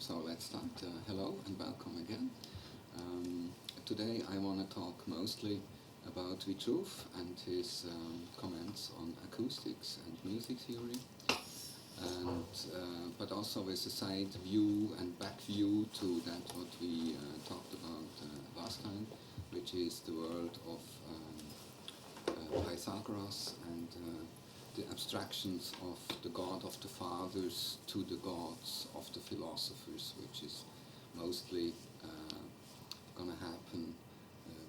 So let's start. Hello and welcome again. Today I want to talk mostly about Vitruve and his comments on acoustics and music theory, and but also with a side view and back view to that what we talked about last time, which is the world of Pythagoras and the abstractions of the God of the fathers to the gods of the philosophers, which is mostly going to happen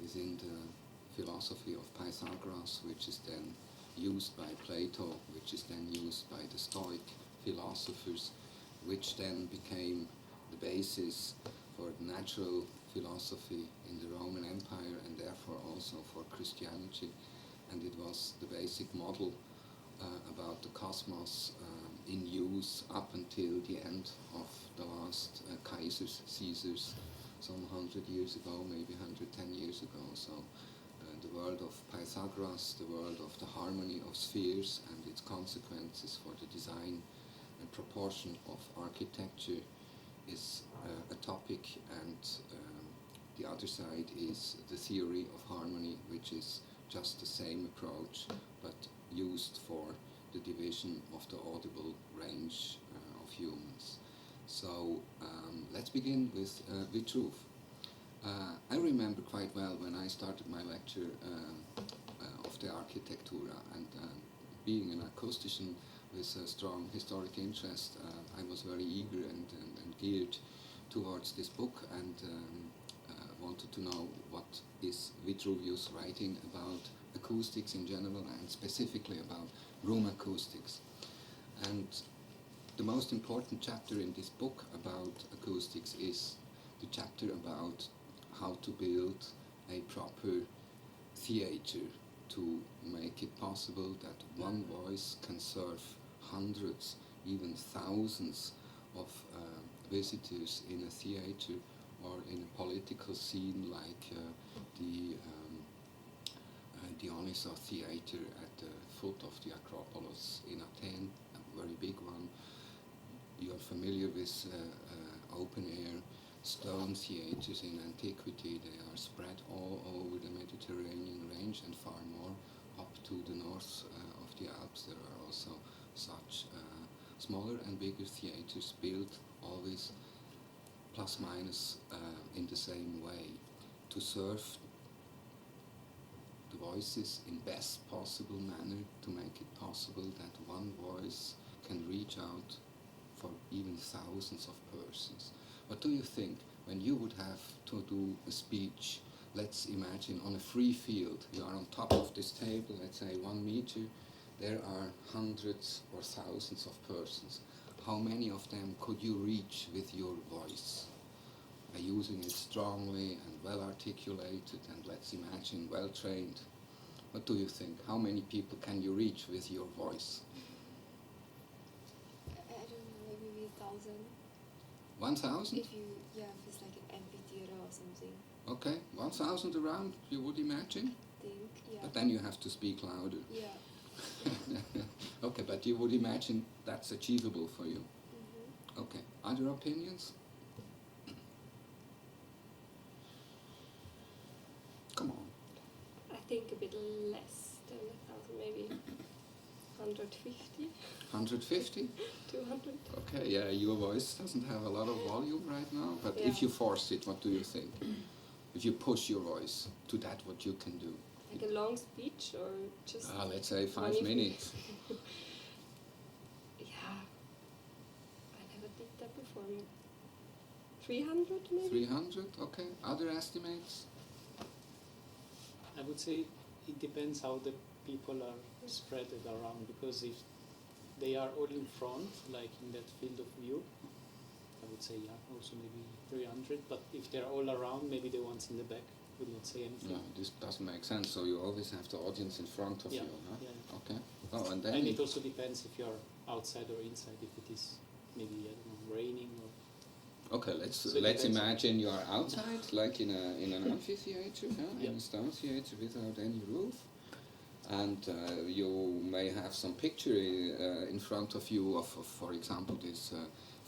within the philosophy of Pythagoras, which is then used by Plato, which is then used by the Stoic philosophers, which then became the basis for natural philosophy in the Roman Empire and therefore also for Christianity. And it was the basic model about the cosmos in use up until the end of the last Kaisers, Caesars, some 100 years ago, maybe 110 years ago. So the world of Pythagoras, the world of the harmony of spheres and its consequences for the design and proportion of architecture is a topic, and the other side is the theory of harmony, which is just the same approach, but used for the division of the audible range of humans. So let's begin with Vitruve. I remember quite well when I started my lecture of the Architectura, and being an acoustician with a strong historic interest, I was very eager and geared towards this book, and wanted to know what is Vitruvius writing about acoustics in general and specifically about room acoustics. And the most important chapter in this book about acoustics is the chapter about how to build a proper theater to make it possible that one voice can serve hundreds, even thousands of visitors in a theater or in a political scene like the Dionysos Theatre at the foot of the Acropolis in Athens, a very big one. You are familiar with open-air stone theatres in antiquity. They are spread all over the Mediterranean range and far more up to the north of the Alps. There are also such smaller and bigger theatres built always plus minus in the same way to serve the voices in best possible manner, to make it possible that one voice can reach out for even thousands of persons. What do you think when you would have to do a speech? Let's imagine on a free field, you are on top of this table, let's say 1 meter, there are hundreds or thousands of persons. How many of them could you reach with your voice? By using it strongly and well articulated and, let's imagine, well trained. What do you think? How many people can you reach with your voice? I don't know, maybe 1,000. 1,000? If it's like an amphitheater or something. Okay, 1,000 around, you would imagine? I think, yeah. But then you have to speak louder. Yeah. Okay, but you would imagine that's achievable for you. Mm-hmm. Okay, other opinions? Come on. I think a bit less than 1,000, maybe 150. 150? 200. Okay, yeah, your voice doesn't have a lot of volume right now, but Yeah. if you force it, what do you think? If you push your voice to that, what you can do? Like a long speech or just... Let's say 5 one minutes. Yeah. I never did that before. 300 maybe? 300, okay. Other estimates? I would say it depends how the people are spread around, because if they are all in front, like in that field of view, I would say also maybe 300, but if they're all around, maybe the ones in the back would not say anything. No, this doesn't make sense, so you always have the audience in front of Yeah, you, huh? yeah. Okay. Oh, and then... And it also depends if you're outside or inside, if it is maybe, I don't know, raining or... Okay, let's depends. imagine you are outside, like in an amphitheater, Yeah. in a stone theater without any roof, and you may have some picture in front of you of for example, this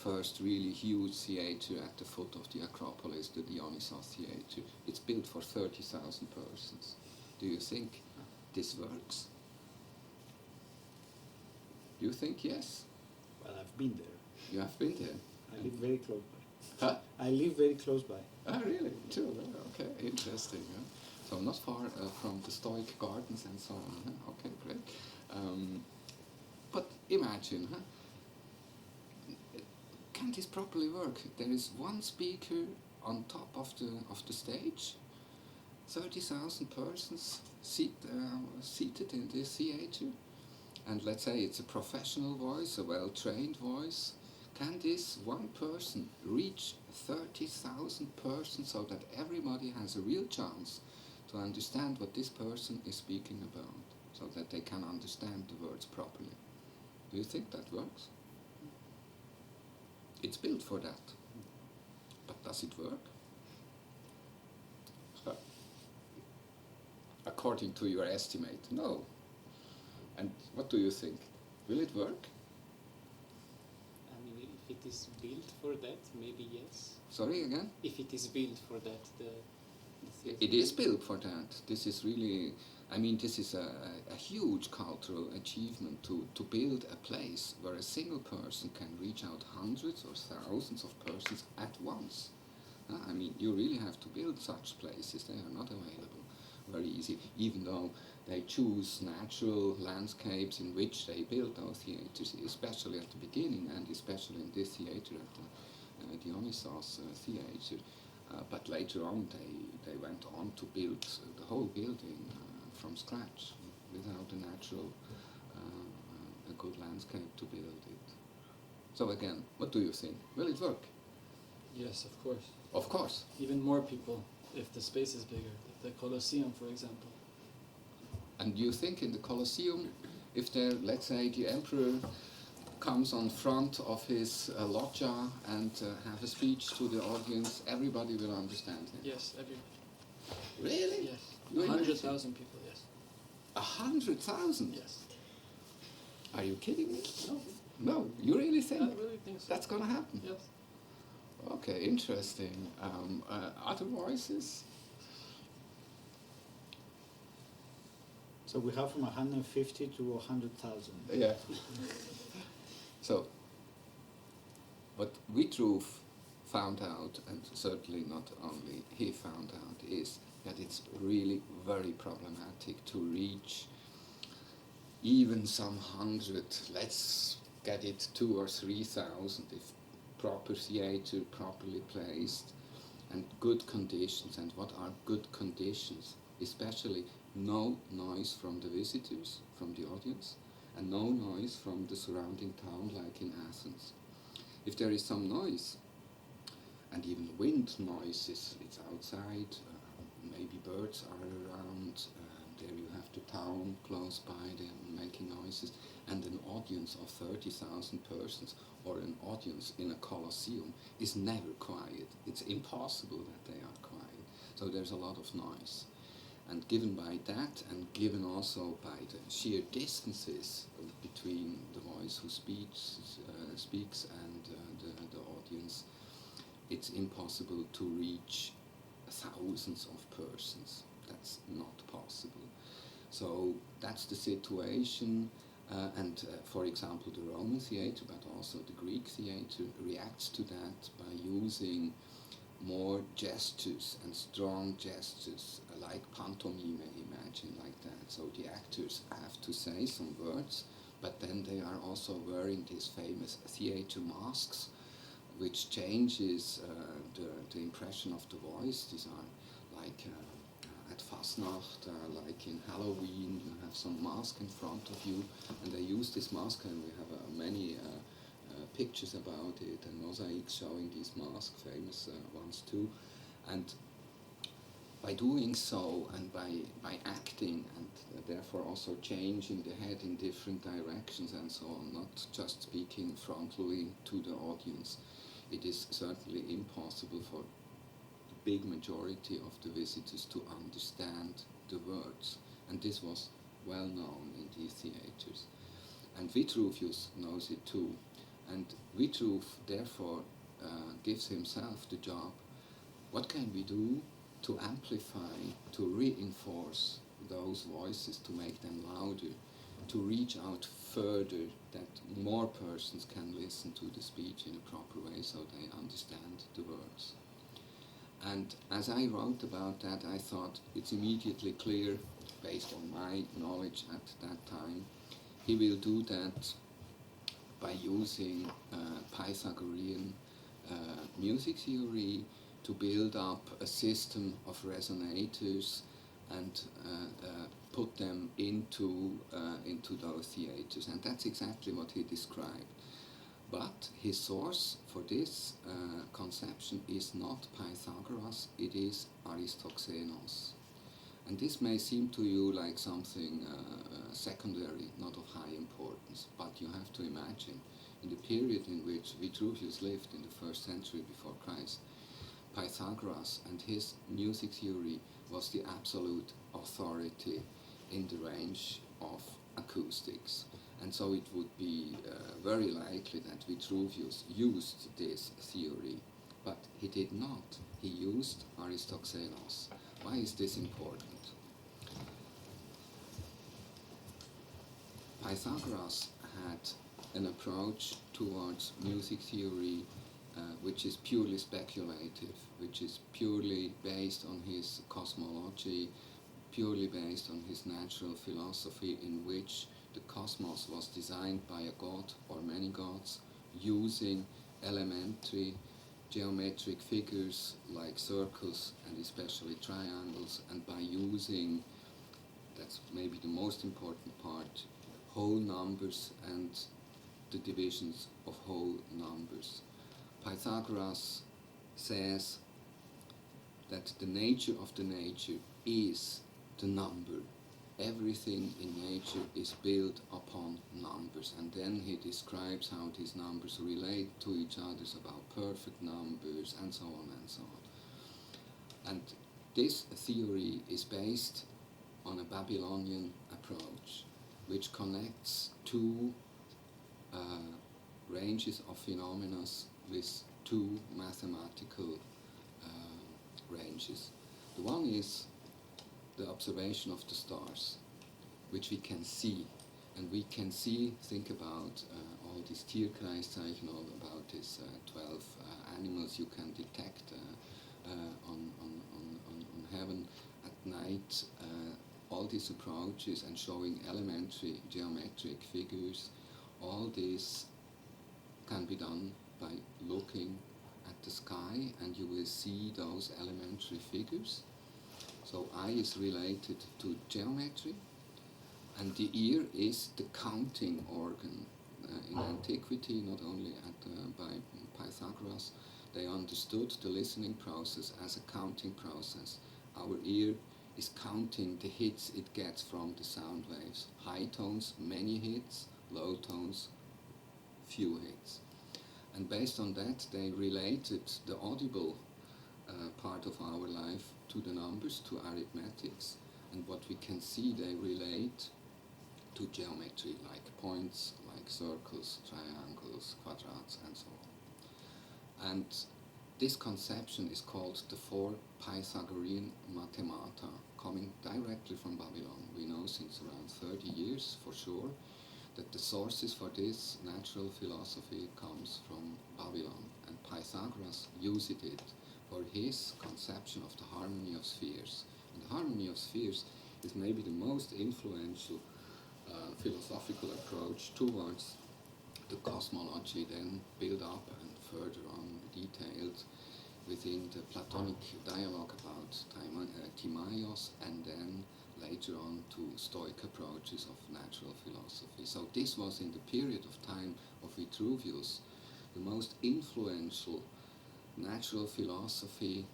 first really huge theatre at the foot of the Acropolis, the Dionysos Theatre. It's built for 30,000 persons. Do you think this works? Do you think yes? Well, I've been there. You have been there? I live very close by. Huh? I live very close by. Ah, really? True. Okay, interesting. Huh? So not far from the Stoic Gardens and so on. Huh? Okay, great. But imagine, huh? Can this properly work? There is one speaker on top of the stage, 30,000 persons seated in this theatre, and let's say it's a professional voice, a well-trained voice. Can this one person reach 30,000 persons so that everybody has a real chance to understand what this person is speaking about, so that they can understand the words properly? Do you think that works? It's built for that. But does it work? According to your estimate, no. And what do you think? Will it work? I mean, if it is built for that, maybe yes. Sorry again? If it is built for that, the theatre. It is built for that. This is really, I mean, this is a huge cultural achievement to build a place where a single person can reach out hundreds or thousands of persons at once. I mean, you really have to build such places. They are not available very easy, even though they choose natural landscapes in which they build those theatres, especially at the beginning and especially in this theatre at the Dionysos Theatre. But later on they went on to build the whole building from scratch without a natural, a good landscape to build it. So again, what do you think? Will it work? Yes, of course. Of course. Even more people if the space is bigger. The Colosseum, for example. And you think in the Colosseum, if there, let's say, the emperor comes on front of his loggia and have a speech to the audience, everybody will understand him? Yes, everybody. Really? Yes. You 100,000 people, yes. 100,000? Yes. Are you kidding me? No, No, you really think I really think so. that's going to happen? Yes. Okay, interesting. Other voices? So we have from 150 to 100,000. Yeah. So, what Vitruv found out, and certainly not only he found out, is that it's really very problematic to reach even some 100, let's get it 2,000 or 3,000 if proper theatre, properly placed, and good conditions. And what are good conditions? Especially no noise from the visitors, from the audience, and no noise from the surrounding town like in Athens. If there is some noise, and even wind noises, it's outside, maybe birds are around, there you have the town close by, they're making noises, and an audience of 30,000 persons or an audience in a Colosseum is never quiet. It's impossible that they are quiet. So there's a lot of noise. And given by that, and given also by the sheer distances between the voice who speaks and the audience, it's impossible to reach thousands of persons. That's not possible. So that's the situation. For example, the Roman theatre, but also the Greek theatre, reacts to that by using more gestures and strong gestures, like pantomime, imagine like that. So the actors have to say some words, but then they are also wearing these famous theatre masks, which changes the impression of the voice. These are like at Fastnacht, like in Halloween, you have some mask in front of you, and they use this mask, and we have many pictures about it, and mosaics showing these masks, famous ones too. And by doing so, and by acting, and therefore also changing the head in different directions and so on, not just speaking frontally to the audience, it is certainly impossible for the big majority of the visitors to understand the words. And this was well known in these theatres. And Vitruvius knows it too. And Vitruv therefore gives himself the job, what can we do to amplify, to reinforce those voices, to make them louder, to reach out further, that more persons can listen to the speech in a proper way so they understand the words. And as I wrote about that, I thought it's immediately clear, based on my knowledge at that time, he will do that by using Pythagorean music theory to build up a system of resonators and put them into those theaters. And that's exactly what he described. But his source for this conception is not Pythagoras, it is Aristoxenos. And this may seem to you like something secondary, not of high importance, but you have to imagine, in the period in which Vitruvius lived, in the 1st century before Christ, Pythagoras and his music theory was the absolute authority in the range of acoustics. And so it would be very likely that Vitruvius used this theory, but he did not. He used Aristoxenos. Why is this important? Pythagoras had an approach towards music theory which is purely speculative, which is purely based on his cosmology, purely based on his natural philosophy, in which the cosmos was designed by a god or many gods using elementary geometric figures like circles and especially triangles, and by using, that's maybe the most important part, whole numbers and the divisions of whole numbers. Pythagoras says that the nature of the nature is the number. Everything in nature is built upon numbers, and then he describes how these numbers relate to each other, about perfect numbers and so on and so on. And this theory is based on a Babylonian approach, which connects two ranges of phenomena with two mathematical ranges. The one is the observation of the stars, which we can see. And we can see, think about all these Tierkreiszeichen, all about these 12 animals you can detect on heaven at night, all these approaches and showing elementary geometric figures, all this can be done by looking at the sky, and you will see those elementary figures. So eye is related to geometry, and the ear is the counting organ. In antiquity, not only by Pythagoras, they understood the listening process as a counting process. Our ear is counting the hits it gets from the sound waves. High tones, many hits; low tones, few hits. And based on that, they related the audible part of our life to the numbers, to arithmetics, and what we can see they relate to geometry, like points, like circles, triangles, quadrats, and so on. And this conception is called the four Pythagorean mathemata, coming directly from Babylon. We know since around 30 years for sure that the sources for this natural philosophy comes from Babylon, and Pythagoras used it for his conception of the harmony of spheres. And the harmony of spheres is maybe the most influential philosophical approach towards the cosmology, then built up and further on detailed within the Platonic dialogue about Timaios, and then later on to Stoic approaches of natural philosophy. So this was, in the period of time of Vitruvius, the most influential natural philosophy,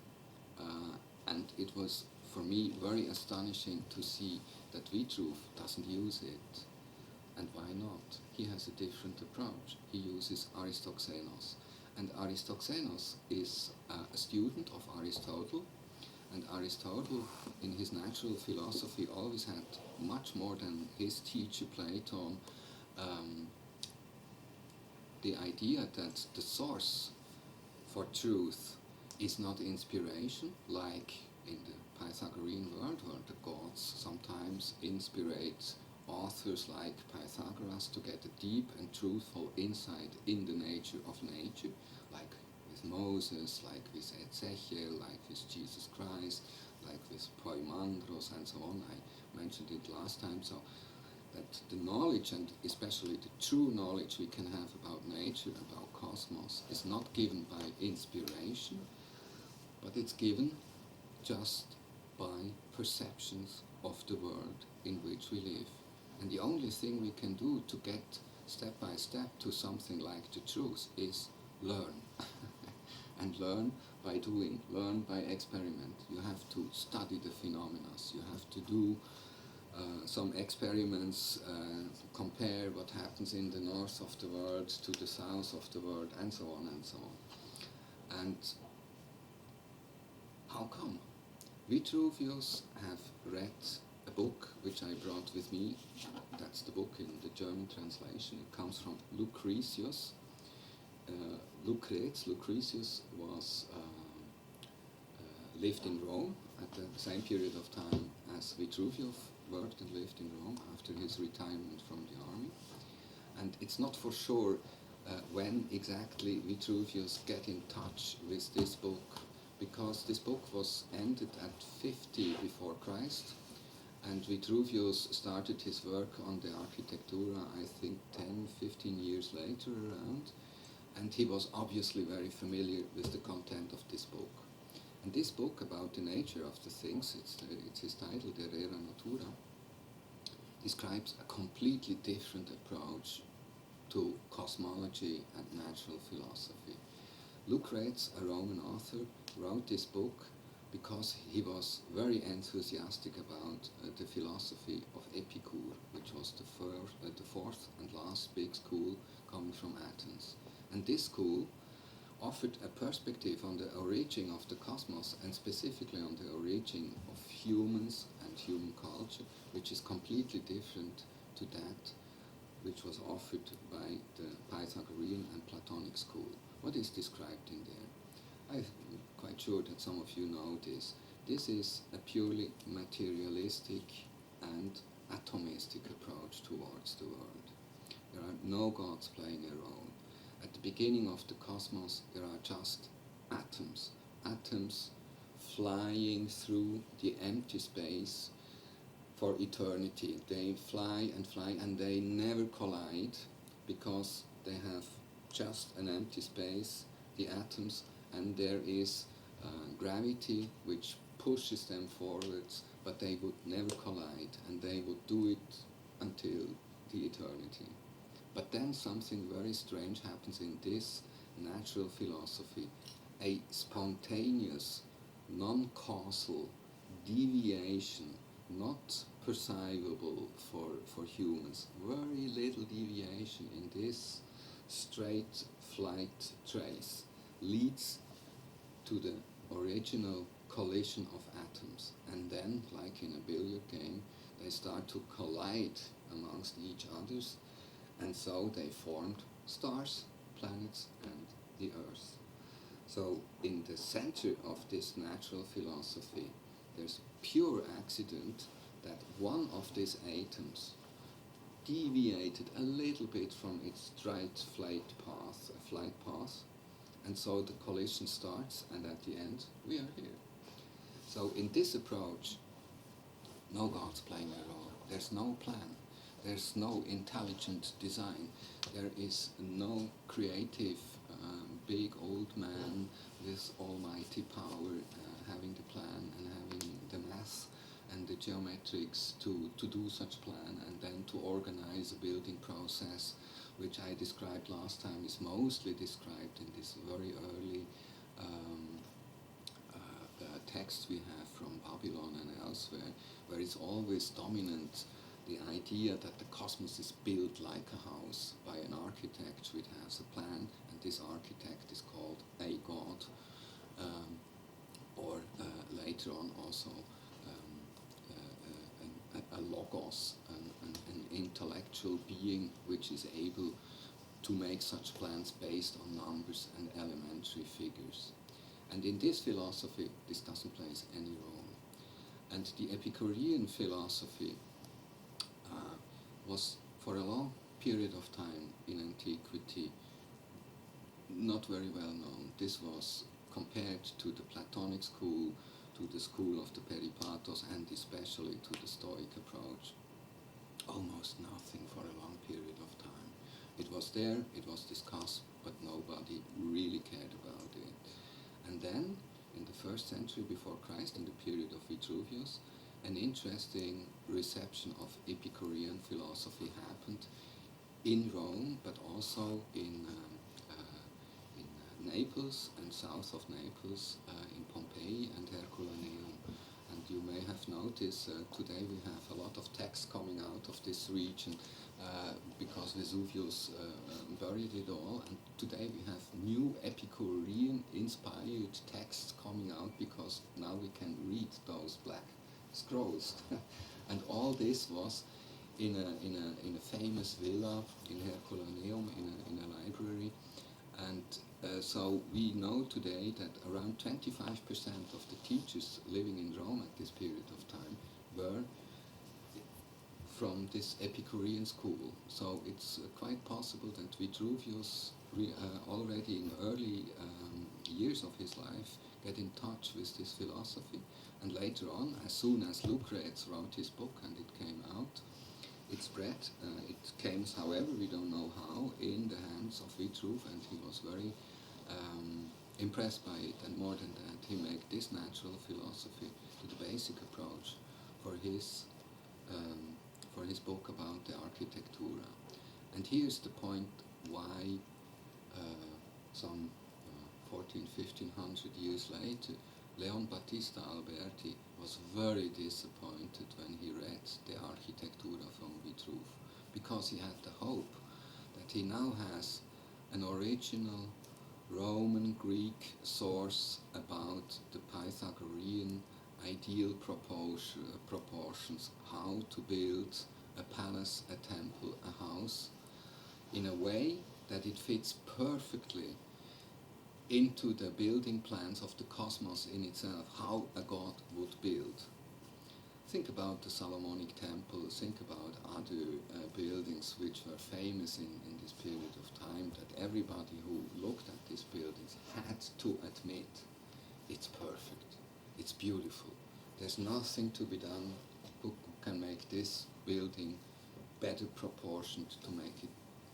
and it was for me very astonishing to see that Vitruv doesn't use it. And why not? He has a different approach. He uses Aristoxenos. And Aristoxenos is a student of Aristotle, and Aristotle, in his natural philosophy, always had much more than his teacher Plato the idea that the source for truth is not inspiration, like in the Pythagorean world, where the gods sometimes inspirate authors like Pythagoras to get a deep and truthful insight in the nature of nature, like with Moses, like with Ezekiel, like with Jesus Christ, like with Poimandros and so on. I mentioned it last time. So that the knowledge, and especially the true knowledge we can have about nature, about cosmos, is not given by inspiration, but it's given just by perceptions of the world in which we live. And the only thing we can do to get step by step to something like the truth is learn. And learn by doing, learn by experiment. You have to study the phenomena. You have to do some experiments, compare what happens in the north of the world to the south of the world, and so on and so on. And how come? Vitruvius have read a book which I brought with me. That's the book in the German translation. It comes from Lucretius. Lucretius was lived in Rome at the same period of time as Vitruvius worked and lived in Rome after his retirement from the army. And it's not for sure when exactly Vitruvius get in touch with this book, because this book was ended at 50 before Christ, and Vitruvius started his work on the Architectura, I think 10, 15 years later around, and he was obviously very familiar with the content of this book. And this book about the nature of the things, it's his title, De Rera Natura, describes a completely different approach to cosmology and natural philosophy. Lucretius, a Roman author, wrote this book because he was very enthusiastic about the philosophy of Epicure, which was the fourth and last big school coming from Athens. And this school offered a perspective on the origin of the cosmos, and specifically on the origin of humans and human culture, which is completely different to that which was offered by the Pythagorean and Platonic school. What is described in there? I'm quite sure that some of you know this. This is a purely materialistic and atomistic approach towards the world. There are no gods playing a role. At the beginning of the cosmos, there are just atoms flying through the empty space for eternity. They fly, and they never collide, because they have just an empty space, the atoms, and there is gravity which pushes them forwards, but they would never collide, and they would do it until the eternity. But then something very strange happens in this natural philosophy. A spontaneous, non-causal deviation, not perceivable for humans, very little deviation in this straight flight trace, leads to the original collision of atoms. And then, like in a billiard game, they start to collide amongst each others, and so they formed stars, planets, and the Earth. So in the center of this natural philosophy, there's pure accident that one of these atoms deviated a little bit from its straight flight path, and so the collision starts, and at the end we are here. So in this approach, no gods playing a role. There's no plan. There's no intelligent design. There is no creative big old man with almighty power having the plan and having the math and the geometrics to do such plan, and then to organize a building process, which I described last time, is mostly described in this very early text we have from Babylon and elsewhere, where it's always dominant the idea that the cosmos is built like a house by an architect which has a plan, and this architect is called a god, or later on also a logos, an intellectual being which is able to make such plans based on numbers and elementary figures. And in this philosophy, this doesn't play any role. And the Epicurean philosophy was for a long period of time in antiquity not very well known. This was compared to the Platonic school, to the school of the Peripatos, and especially to the Stoic approach, almost nothing for a long period of time. It was there, it was discussed, but nobody really cared about it. And then, in the 1st century before Christ, in the period of Vitruvius, an interesting reception of Epicurean philosophy happened in Rome, but also in Naples and south of Naples, in Pompeii and Herculaneum. And you may have noticed today we have a lot of texts coming out of this region because Vesuvius buried it all, and today we have new Epicurean inspired texts coming out because now we can read those black scrolls. And all this was in a famous villa in Herculaneum, in a library. And so we know today that around 25% of the teachers living in Rome at this period of time were from this Epicurean school. So it's quite possible that Vitruvius already in early years of his life get in touch with this philosophy. And later on, as soon as Lucrece wrote his book and it came out, it spread. It came, however, we don't know how, in the hands of Vitruv, and he was very impressed by it. And more than that, he made this natural philosophy to the basic approach for his book about the Architectura. And here's the point why some 1500 years later, Leon Battista Alberti was very disappointed when he read the Architectura from Vitruv, because he had the hope that he now has an original Roman Greek source about the Pythagorean ideal proportions, how to build a palace, a temple, a house, in a way that it fits perfectly into the building plans of the cosmos in itself, how a god would build. Think about the Solomonic temple, think about other buildings which were famous in this period of time, that everybody who looked at these buildings had to admit it's perfect, it's beautiful. There's nothing to be done who can make this building better proportioned to make it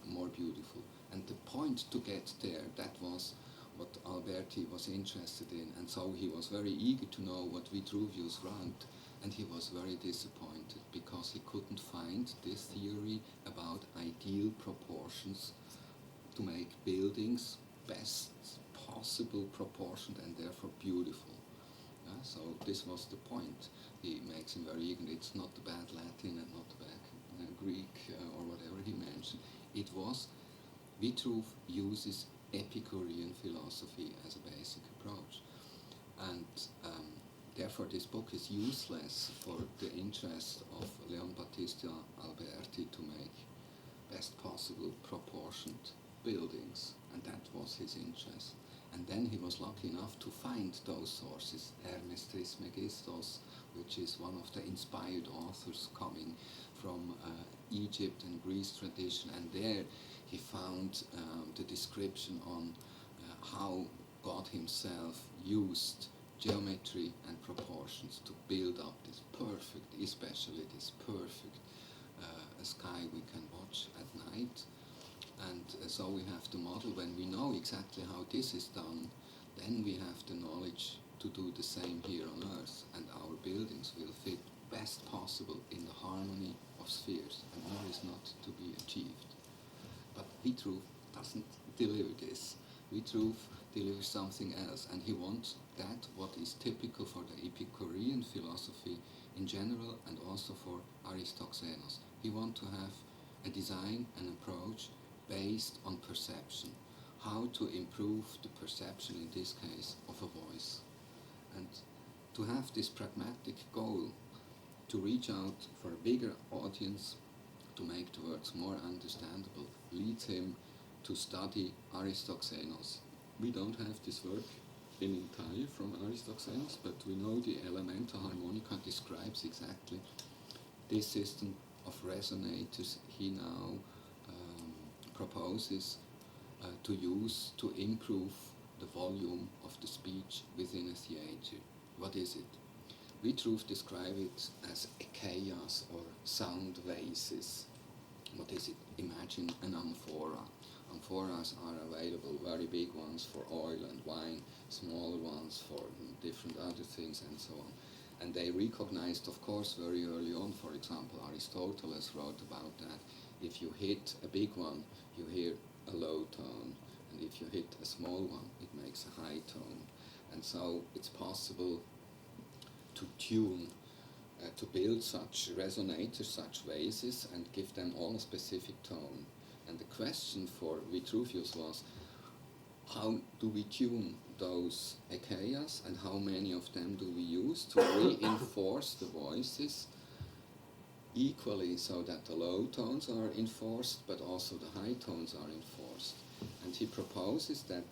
more beautiful. And the point to get there, that was what Alberti was interested in, and so he was very eager to know what Vitruvius wrote, and he was very disappointed because he couldn't find this theory about ideal proportions to make buildings best possible proportioned and therefore beautiful. So this was the point. He makes him very eager. It's not the bad Latin and not the bad Greek or whatever he mentioned. It was Vitruv uses Epicurean philosophy as a basic approach, and therefore this book is useless for the interest of Leon Battista Alberti to make best possible proportioned buildings, and that was his interest. And then he was lucky enough to find those sources, Hermes Trismegistos, which is one of the inspired authors coming from Egypt and Greece tradition, and there he found the description on how God himself used geometry and proportions to build up this perfect, especially this perfect sky we can watch at night. And so we have the model. When we know exactly how this is done, then we have the knowledge to do the same here on Earth, and our buildings will fit best possible in the harmony of spheres, and more is not to be achieved. But Vitruv doesn't deliver this. Vitruv delivers something else, and he wants that what is typical for the Epicurean philosophy in general and also for Aristoxenos. He wants to have a design, an approach based on perception. How to improve the perception, in this case, of a voice. And to have this pragmatic goal, to reach out for a bigger audience, to make the words more understandable, leads him to study Aristoxenos. We don't have this work in entire from Aristoxenos, but we know the elemental harmonica describes exactly this system of resonators he now proposes to use to improve the volume of the speech within a theatre. What is it? We describe it as ekeias or sound vases. What is it? Imagine an amphora. Amphoras are available, very big ones for oil and wine, smaller ones for different other things and so on. And they recognized, of course, very early on, for example, Aristotle wrote about that. If you hit a big one, you hear a low tone. And if you hit a small one, it makes a high tone. And so it's possible to tune, to build such resonators, such vases, and give them all a specific tone. And the question for Vitruvius was, how do we tune those ekeias, and how many of them do we use to reinforce the voices equally, so that the low tones are enforced, but also the high tones are enforced. And he proposes that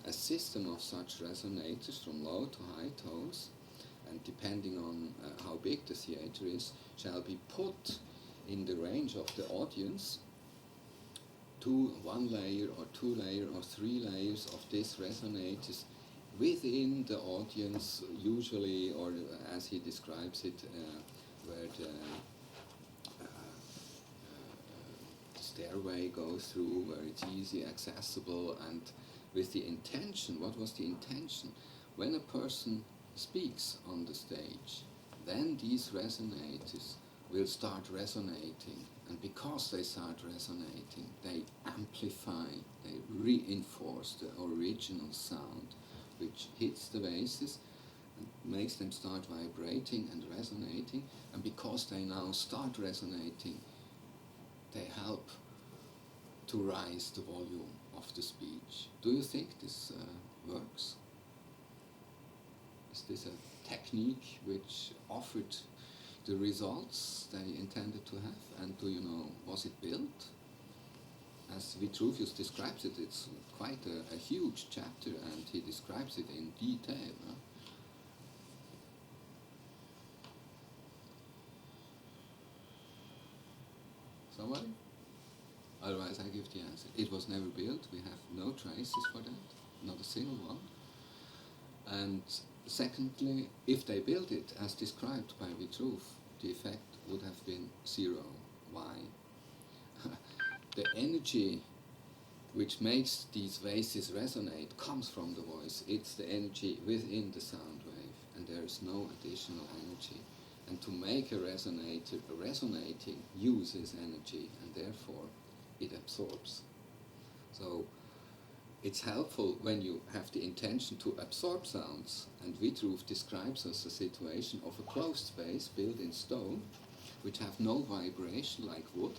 a system of such resonators from low to high tones, and depending on how big the theatre is, shall be put in the range of the audience to 1 layer or 2 layers or 3 layers of these resonators within the audience, usually, or as he describes it, where the stairway goes through, where it's easy accessible, and with the intention. What was the intention? When a person speaks on the stage, then these resonators will start resonating, and because they start resonating, they amplify, they reinforce the original sound which hits the vases and makes them start vibrating and resonating, and because they now start resonating, they help to rise the volume of the speech. Do you think this works? Is this a technique which offered the results they intended to have? And do you know, was it built? As Vitruvius describes it, it's quite a huge chapter, and he describes it in detail. Huh? Somebody? Otherwise I give the answer. It was never built. We have no traces for that, not a single one. And secondly, if they built it as described by Vitruv, the effect would have been 0. Why? The energy which makes these vases resonate comes from the voice. It's the energy within the sound wave, and there is no additional energy. And to make a resonator resonating uses energy, and therefore it absorbs. So it's helpful when you have the intention to absorb sounds, and Vitruv describes us a situation of a closed space built in stone, which have no vibration like wood,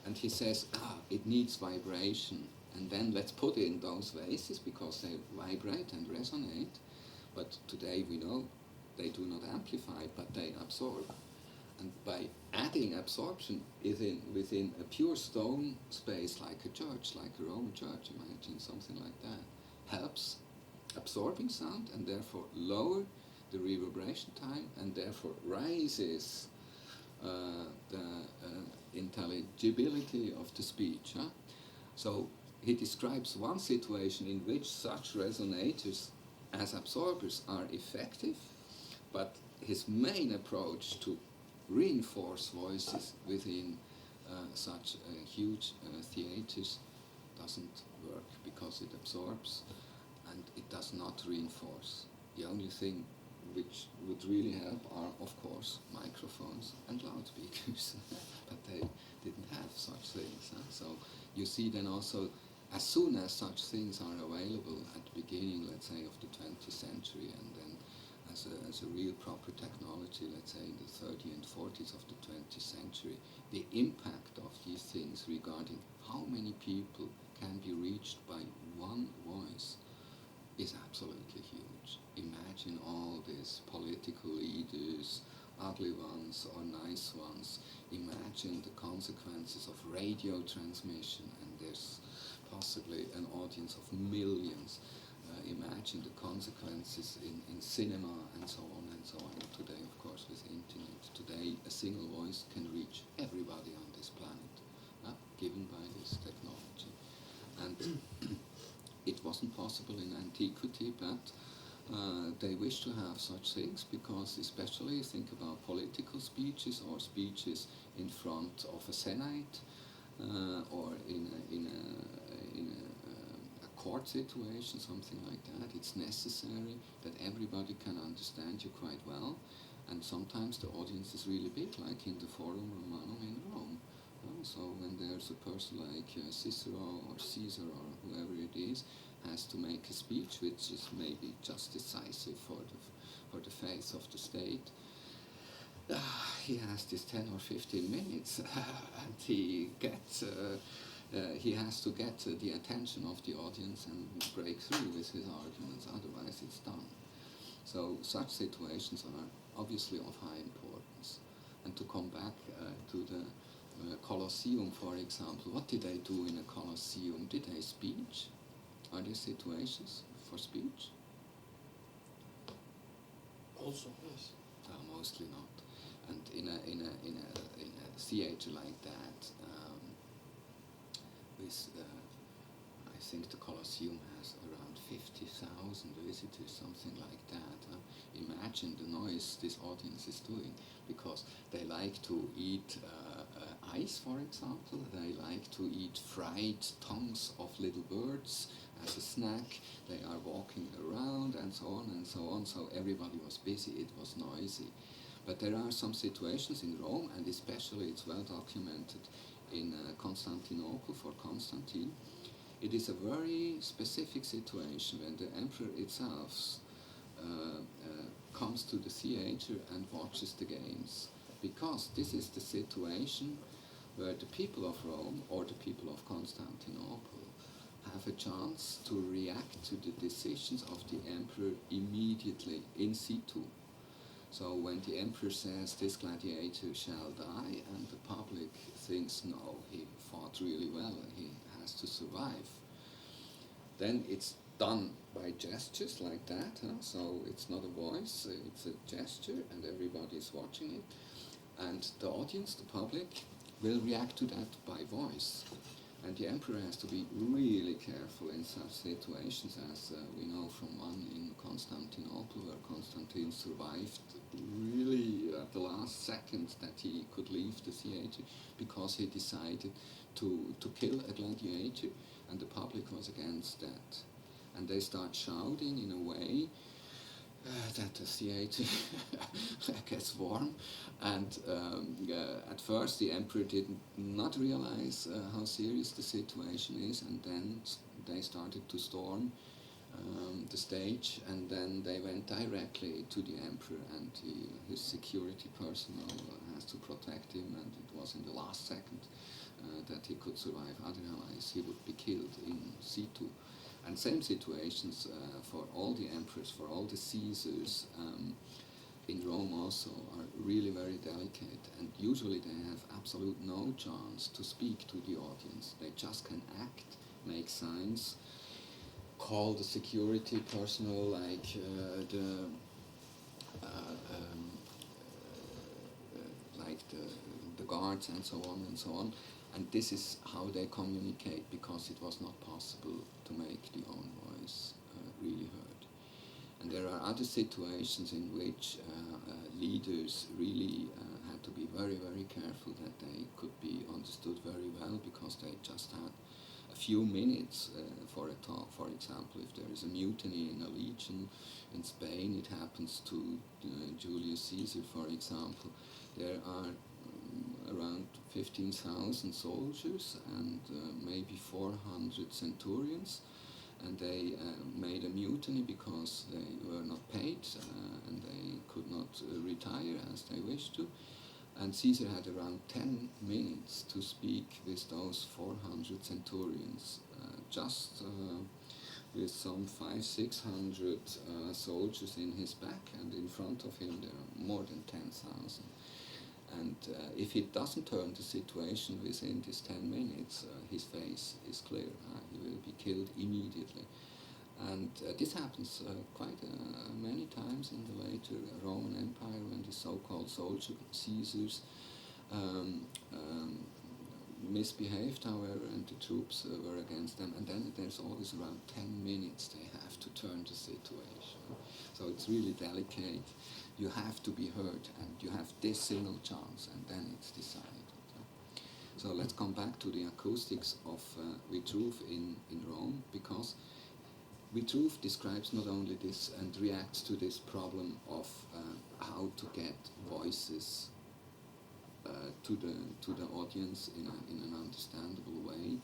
and he says, it needs vibration, and then let's put in those vases because they vibrate and resonate, but today we know they do not amplify, but they absorb. And by adding absorption within a pure stone space like a church, like a Roman church, imagine something like that, helps absorbing sound and therefore lower the reverberation time and therefore rises the intelligibility of the speech. Huh? So he describes one situation in which such resonators as absorbers are effective, but his main approach to reinforce voices within such huge theatres doesn't work because it absorbs and it does not reinforce. The only thing which would really help are, of course, microphones and loudspeakers, but they didn't have such things. Huh? So you see then also, as soon as such things are available at the beginning, let's say, of the 20th century, and then as a real proper technology, let's say in the 30s and 40s of the 20th century, the impact of these things regarding how many people can be reached by one voice is absolutely huge. Imagine all these political leaders, ugly ones or nice ones. Imagine the consequences of radio transmission, and there's possibly an audience of millions. Imagine the consequences in cinema and so on and so on. Today, of course, with internet, today a single voice can reach everybody on this planet, given by this technology. And it wasn't possible in antiquity, but they wish to have such things because, especially think about political speeches or speeches in front of a senate or in a court situation, something like that. It's necessary that everybody can understand you quite well, and sometimes the audience is really big, like in the Forum Romanum in Rome. So when there's a person like Cicero or Caesar or whoever it is, has to make a speech which is maybe just decisive for the face of the state. He has this 10 or 15 minutes, and he has to get the attention of the audience and break through with his arguments. Otherwise, it's done. So such situations are obviously of high importance. And to come back to the Colosseum, for example, what did they do in a Colosseum? Did they speech? Are there situations for speech? Also, yes. Mostly not. And in a theater like that, with I think the Colosseum has around 50,000 visitors, something like that. Imagine the noise this audience is doing, because they like to eat ice, for example. They like to eat fried tongues of little birds as a snack. They are walking around and so on and so on. So everybody was busy. It was noisy. But there are some situations in Rome, and especially it's well documented in Constantinople for Constantine. It is a very specific situation when the emperor itself comes to the theater and watches the games, because this is the situation where the people of Rome or the people of Constantinople have a chance to react to the decisions of the emperor immediately, in situ. So when the emperor says this gladiator shall die, and the public thinks, no, he fought really well and he has to survive, then it's done by gestures like that. So it's not a voice, it's a gesture, and everybody is watching it. And the audience, the public, will react to that by voice. And the emperor has to be really careful in such situations, as we know from one in Constantinople, where Constantine survived really at the last second that he could leave the theater, because he decided to kill a gladiator, and the public was against that. And they start shouting in a way that the theater gets warm, and at first the emperor did not realize how serious the situation is, and then they started to storm the stage, and then they went directly to the emperor, and his security personnel has to protect him, and it was in the last second that he could survive, otherwise he would be killed in situ. And same situations for all the emperors, for all the Caesars in Rome also are really very delicate, and usually they have absolute no chance to speak to the audience. They just can act, make signs, call the security personnel like the guards and so on and so on. And this is how they communicate, because it was not possible to make the own voice really heard. And there are other situations in which leaders really had to be very, very careful that they could be understood very well, because they just had a few minutes for a talk. For example, if there is a mutiny in a legion in Spain, it happens to Julius Caesar, for example, there are around 15,000 soldiers and maybe 400 centurions, and they made a mutiny because they were not paid and they could not retire as they wished to. And Caesar had around 10 minutes to speak with those 400 centurions, just with some 500-600 soldiers in his back, and in front of him there are more than 10,000. And if he doesn't turn the situation within these 10 minutes, his face is clear. He will be killed immediately. And this happens quite many times in the later Roman Empire, when the so-called soldier Caesars misbehaved, however, and the troops were against them. And then there's always around 10 minutes they have to turn the situation. So it's really delicate. You have to be heard, and you have this single chance, and then it's decided. So let's come back to the acoustics of Vitruve in Rome, because Vitruve describes not only this and reacts to this problem of how to get voices to the audience in an understandable way.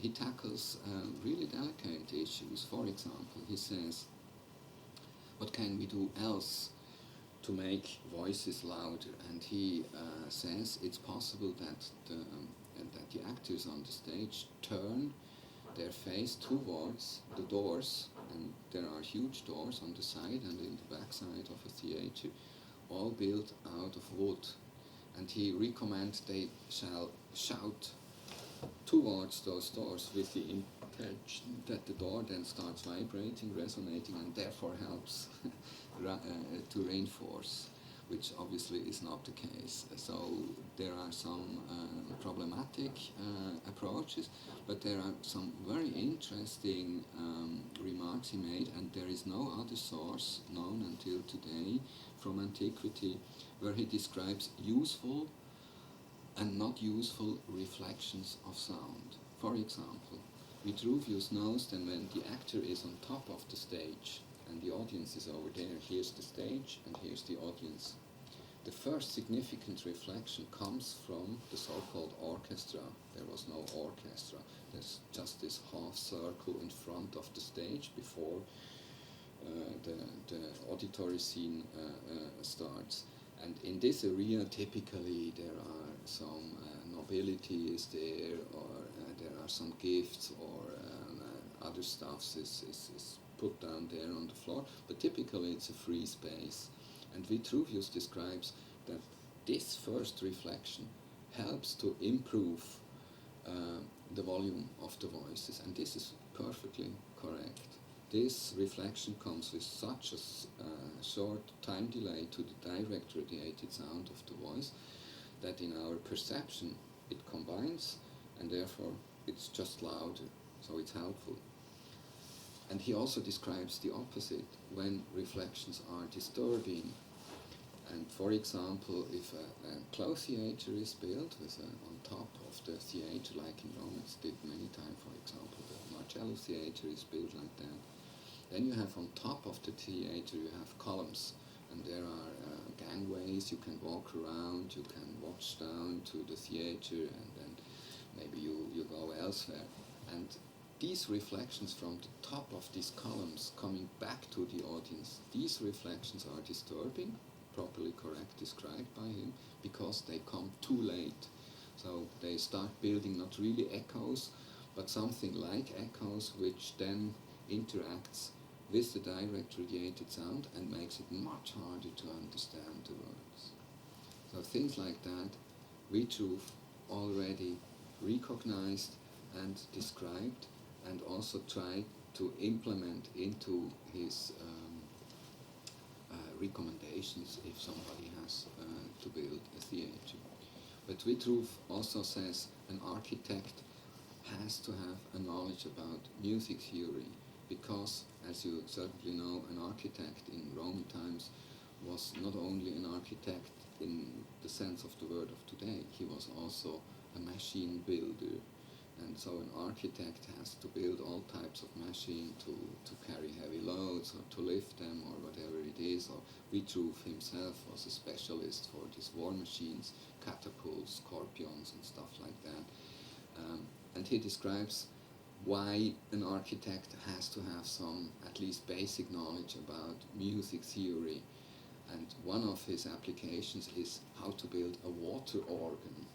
He tackles really delicate issues. For example, he says, what can we do else to make voices louder? And he says it's possible that the actors on the stage turn their face towards the doors, and there are huge doors on the side and in the back side of a theater, all built out of wood. And he recommends they shall shout towards those doors with the intention that the door then starts vibrating, resonating, and therefore helps to reinforce, which obviously is not the case. So there are some problematic approaches, but there are some very interesting remarks he made, and there is no other source known until today from antiquity where he describes useful and not useful reflections of sound. For example, Vitruvius knows that when the actor is on top of the stage and the audience is over there, here's the stage and here's the audience, the first significant reflection comes from the so-called orchestra. There was no orchestra. There's just this half circle in front of the stage before the auditory scene starts. And in this area, typically there are some nobility is there, or there are some gifts, or other stuff is put down there on the floor. But typically it's a free space. And Vitruvius describes that this first reflection helps to improve the volume of the voices, and this is perfectly correct. This reflection comes with such a short time delay to the direct radiated sound of the voice that in our perception it combines, and therefore it's just louder, so it's helpful. And he also describes the opposite, when reflections are disturbing. And for example, if a close theater is built with on top of the theater, like in Rome it's did many times, for example, the Marcello theater is built like that. Then you have on top of the theater, you have columns, and there are gangways, you can walk around, you can watch down to the theater, and then maybe you go elsewhere. And these reflections from the top of these columns coming back to the audience, these reflections are disturbing, properly correct, described by him, because they come too late. So they start building not really echoes, but something like echoes, which then interacts with the direct radiated sound and makes it much harder to understand the words. So things like that, Vitruve already recognized and described, and also tried to implement into his recommendations if somebody has to build a theater. But Vitruve also says an architect has to have a knowledge about music theory, because, as you certainly know, an architect in Roman times was not only an architect in the sense of the word of today, he was also a machine builder. And so an architect has to build all types of machine to carry heavy loads or to lift them or whatever it is. Or Vitruve himself was a specialist for these war machines, catapults, scorpions and stuff like that. And he describes why an architect has to have some at least basic knowledge about music theory. And one of his applications is how to build a water organ.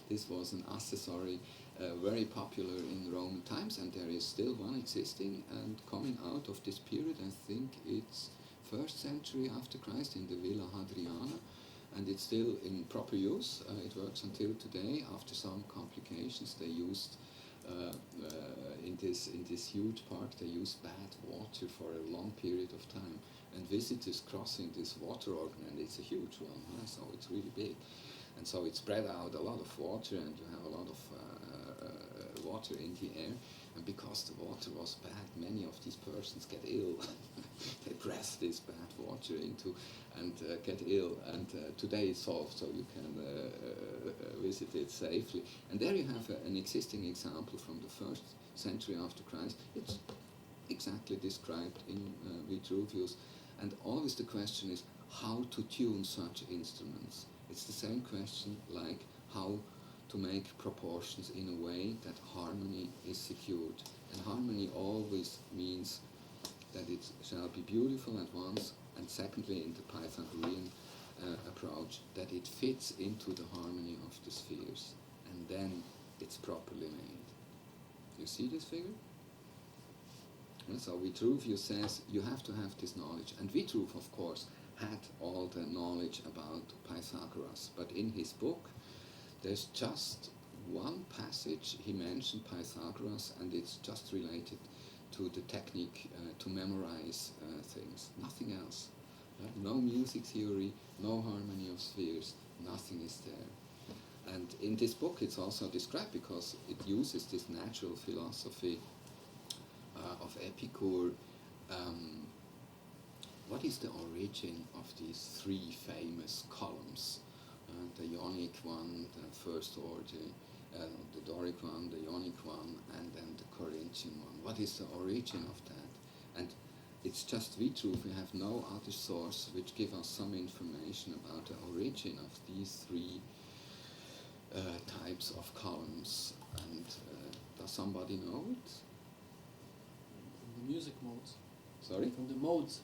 This was an accessory very popular in Roman times, and there is still one existing and coming out of this period. I think it's 1st century after Christ in the Villa Hadriana, and it's still in proper use. It works until today. After some complications, they used in this huge park, they use bad water for a long period of time, and visitors crossing this water organ, and it's a huge one, huh? So it's really big, and so it spread out a lot of water, and you have a lot of water in the air, and because the water was bad, many of these persons get ill. They press this bad water into and get ill, and today it's solved, so you can visit it safely. And there you have an existing example from the 1st century after Christ. It's exactly described in Vitruvius, and always the question is how to tune such instruments. It's the same question like how to make proportions in a way that harmony is secured. And harmony always means that it shall be beautiful at once, and secondly, in the Pythagorean approach, that it fits into the harmony of the spheres, and then it's properly made. You see this figure? And so Vitruvius says you have to have this knowledge, and Vitruv, of course, had all the knowledge about Pythagoras, but in his book there's just one passage he mentioned Pythagoras, and it's just related to the technique to memorize things, nothing else. No music theory, no harmony of spheres, nothing is there. And in this book it's also described because it uses this natural philosophy of Epicure. What is the origin of these three famous columns? The Ionic one, the first order, the Doric one, the Ionic one, and then the Corinthian one. What is the origin of that? And it's just Vitruv. We have no other source which give us some information about the origin of these three types of columns. And does somebody know it? The music modes. Sorry? From the modes.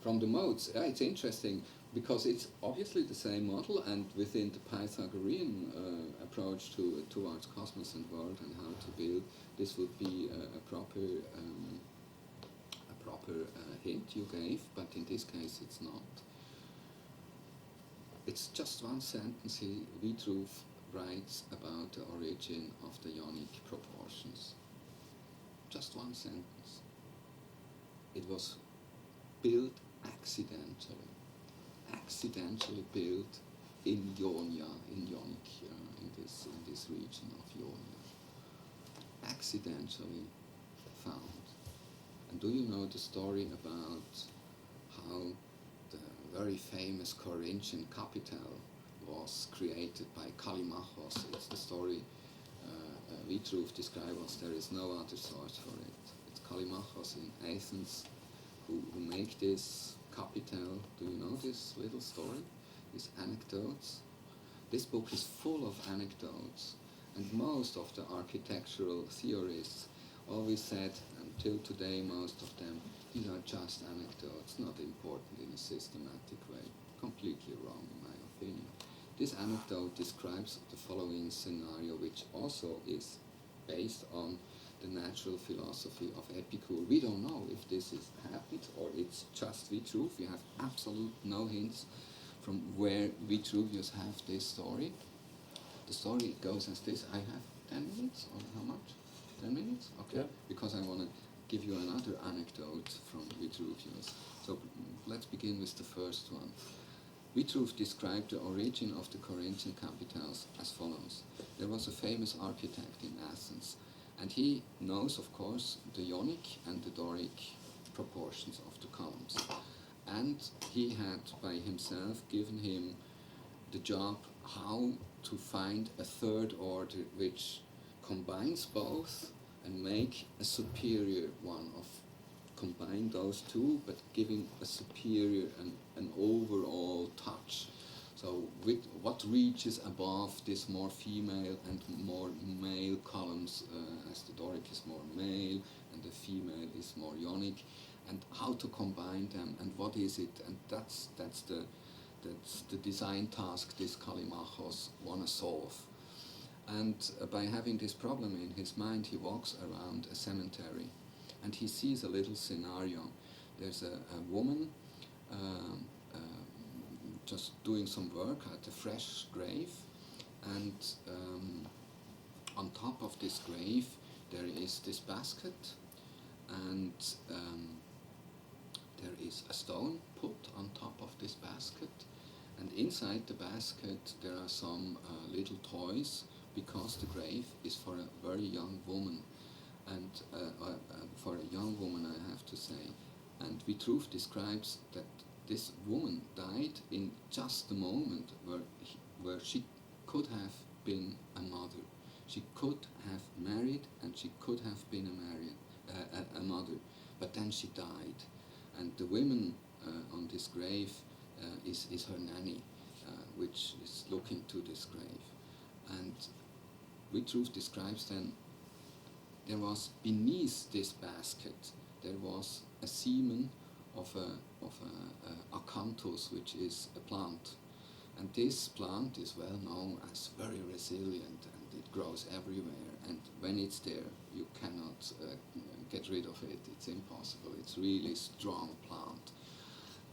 From the modes. Yeah, it's interesting because it's obviously the same model, and within the Pythagorean approach towards cosmos and world and how to build, this would be a proper hint you gave, but in this case it's not. It's just one sentence Vitruv writes about the origin of the Ionic proportions. Just one sentence. It was built accidentally built in Ionia, in Ionic, in this region of Ionia. Accidentally found. And do you know the story about how the very famous Corinthian capital was created by Callimachus? It's the story Vitruv describes. There is no other source for it. It's Callimachus in Athens who make this capital. Do you know this little story? These anecdotes? This book is full of anecdotes, and most of the architectural theorists always said, until today most of them, these are just anecdotes, not important in a systematic way. Completely wrong in my opinion. This anecdote describes the following scenario, which also is based on the natural philosophy of Epicure. We don't know if this is happened or it's just Vitruv. We have absolute no hints from where Vitruvius have this story. The story goes as this. I have 10 minutes, or how much? 10 minutes? Okay. Yeah. Because I want to give you another anecdote from Vitruvius. So let's begin with the first one. Vitruv described the origin of the Corinthian capitals as follows. There was a famous architect in Athens, and he knows, of course, the Ionic and the Doric proportions of the columns. And he had, by himself, given him the job how to find a third order which combines both and make a superior one of combine those two, but giving a superior and an overall touch. So with what reaches above this more female and more male columns, as the Doric is more male and the female is more Ionic, and how to combine them and what is it, and that's the design task this Callimachus wanna solve. And by having this problem in his mind, he walks around a cemetery, and he sees a little scenario. There's a woman just doing some work at a fresh grave, and on top of this grave is this basket, and there is a stone put on top of this basket, and inside the basket there are some little toys, because the grave is for a very young woman, and for a young woman, I have to say. And Vitruve describes that this woman died in just the moment where she could have been a mother. She could have married, and she could have been a mother, but then she died. And the woman on this grave is her nanny, which is looking to this grave. And Vitruve describes then there was beneath this basket, there was a semen of a acanthus, which is a plant. And this plant is well known as very resilient, and it grows everywhere. And when it's there, you cannot get rid of it. It's impossible. It's really strong plant.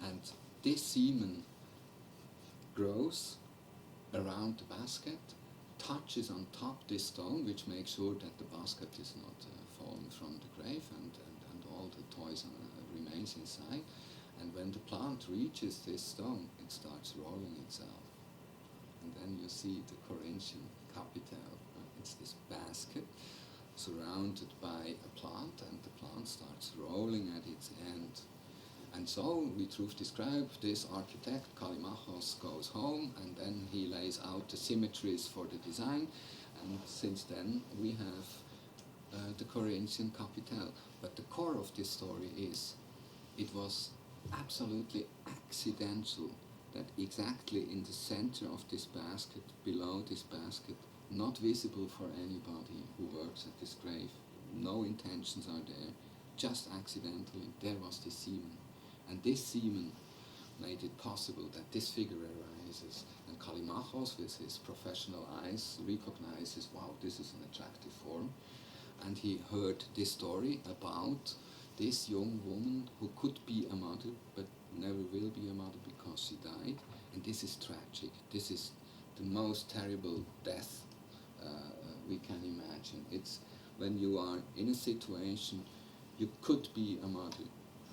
And this semen grows around the basket, touches on top this stone, which makes sure that the basket is not falling from the grave, and all the toys remains inside. And when the plant reaches this stone, it starts rolling itself. And then you see the Corinthian capital. It's this basket surrounded by a plant, and the plant starts rolling at its end. And so Vitruve described this architect, Callimachos, goes home, and then he lays out the symmetries for the design, and since then we have the Corinthian capital. But the core of this story is, it was absolutely accidental that exactly in the center of this basket, below this basket, not visible for anybody who works at this grave, no intentions are there, just accidentally, there was this semen. And this semen made it possible that this figure arises. And Callimachos, with his professional eyes, recognizes, wow, this is an attractive form. And he heard this story about this young woman who could be a mother, but never will be a mother because she died. And this is tragic. This is the most terrible death we can imagine. It's when you are in a situation, you could be a mother,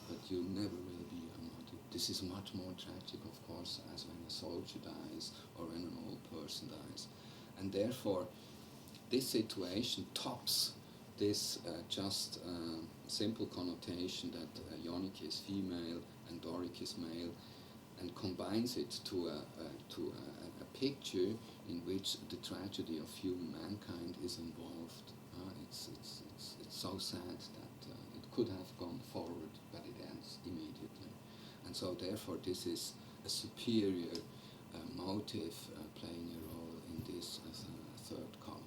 but you never will be a mother. This is much more tragic, of course, as when a soldier dies or when an old person dies. And therefore, this situation tops this just simple connotation that Ionic is female and Doric is male, and combines it to a picture in which the tragedy of human mankind is involved. It's so sad that it could have gone forward, but it ends immediately. And so therefore this is a superior motive playing a role in this as a third column.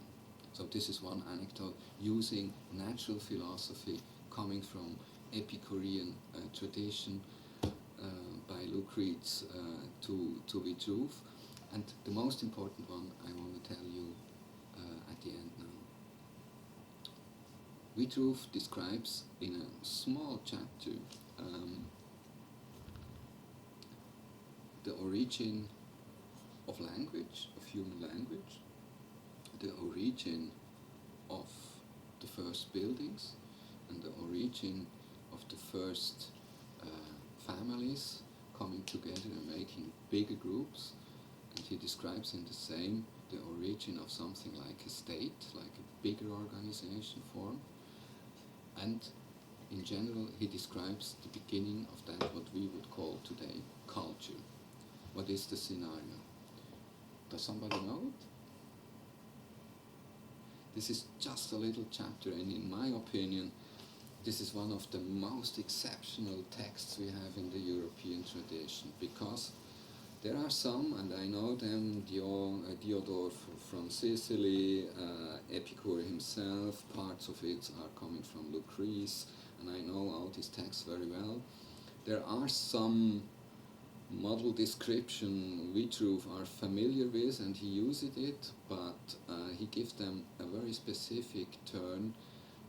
So this is one anecdote using natural philosophy coming from Epicurean tradition by Lucrece to Vitruve. And the most important one I want to tell you at the end now. Vitruve describes in a small chapter the origin of language, of human language, the origin of the first buildings, and the origin of the first families coming together and making bigger groups. And he describes in the same the origin of something like a state, like a bigger organization form. And in general, he describes the beginning of that what we would call today culture. What is the scenario? Does somebody know it? This is just a little chapter, and in my opinion, this is one of the most exceptional texts we have in the European tradition, because there are some, and I know them, Diodor from Sicily, Epicure himself, parts of it are coming from Lucrece, and I know all these texts very well. There are some model description Vitruve are familiar with, and he uses it, but he gives them a very specific turn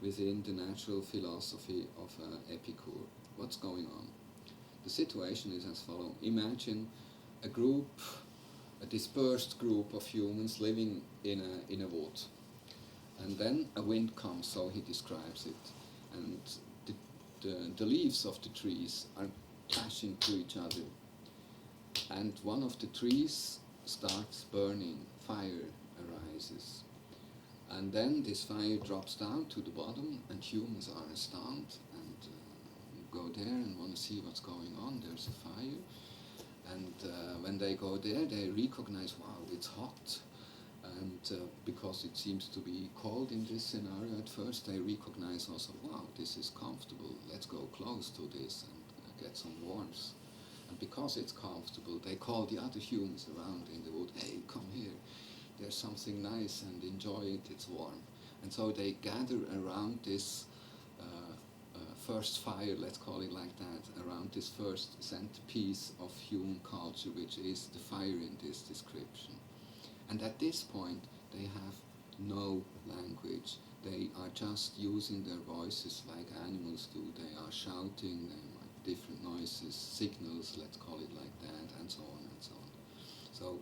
within the natural philosophy of Epicure. What's going on? The situation is as follows. Imagine a group, a dispersed group of humans living in a wood. And then a wind comes, so he describes it, and the leaves of the trees are clashing to each other, and one of the trees starts burning, fire arises. And then this fire drops down to the bottom, and humans are astounded and go there and want to see what's going on. There's a fire, and when they go there, they recognize, wow, it's hot. And because it seems to be cold in this scenario at first, they recognize also, wow, this is comfortable. Let's go close to this and get some warmth. And because it's comfortable, they call the other humans around in the wood, hey, come here. There's something nice and enjoy it, it's warm. And so they gather around this first fire, let's call it like that, around this first centerpiece of human culture, which is the fire in this description. And at this point, they have no language. They are just using their voices like animals do. They are shouting, they make different noises, signals, let's call it like that, and so on and so on. So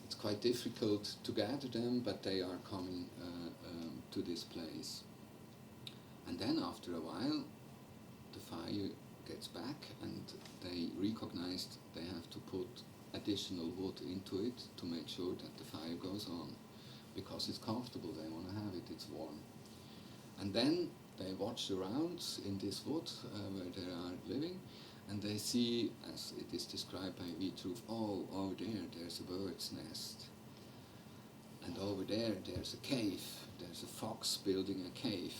it's quite difficult to gather them, but they are coming to this place. And then after a while, the fire gets back, and they recognized they have to put additional wood into it to make sure that the fire goes on, because it's comfortable, they want to have it, it's warm. And then they watch around in this wood where they are living, and they see, as it is described by Vitruv, oh, over there's a bird's nest. And over there's a cave, there's a fox building a cave,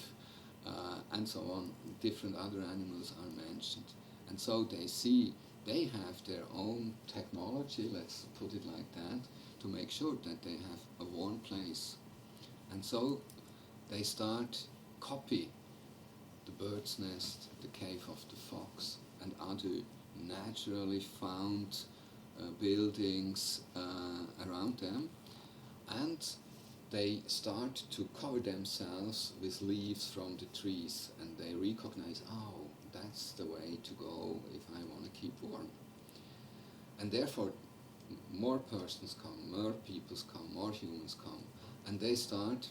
and so on. Different other animals are mentioned. And so they see they have their own technology, let's put it like that, to make sure that they have a warm place. And so they start copy the bird's nest, the cave of the fox, and other naturally found buildings around them, and they start to cover themselves with leaves from the trees, and they recognize, oh, that's the way to go if I want to keep warm. And therefore, more persons come, more peoples come, more humans come, and they start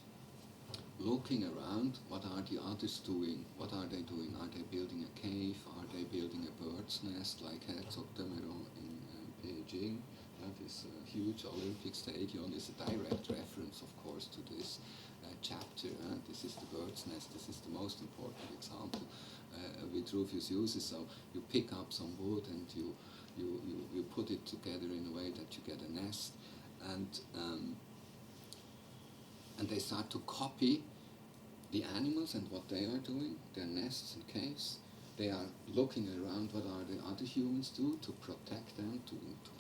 looking around, what are the others doing? What are they doing? Are they building a cave? Are they building a bird's nest like Herzog de Meuron in Beijing? This huge Olympic stadium is a direct reference, of course, to this chapter. This is the bird's nest. This is the most important example Vitruvius uses. So you pick up some wood and you put it together in a way that you get a nest, and they start to copy the animals and what they are doing, their nests and caves. They are looking around what are the other humans do to protect them, to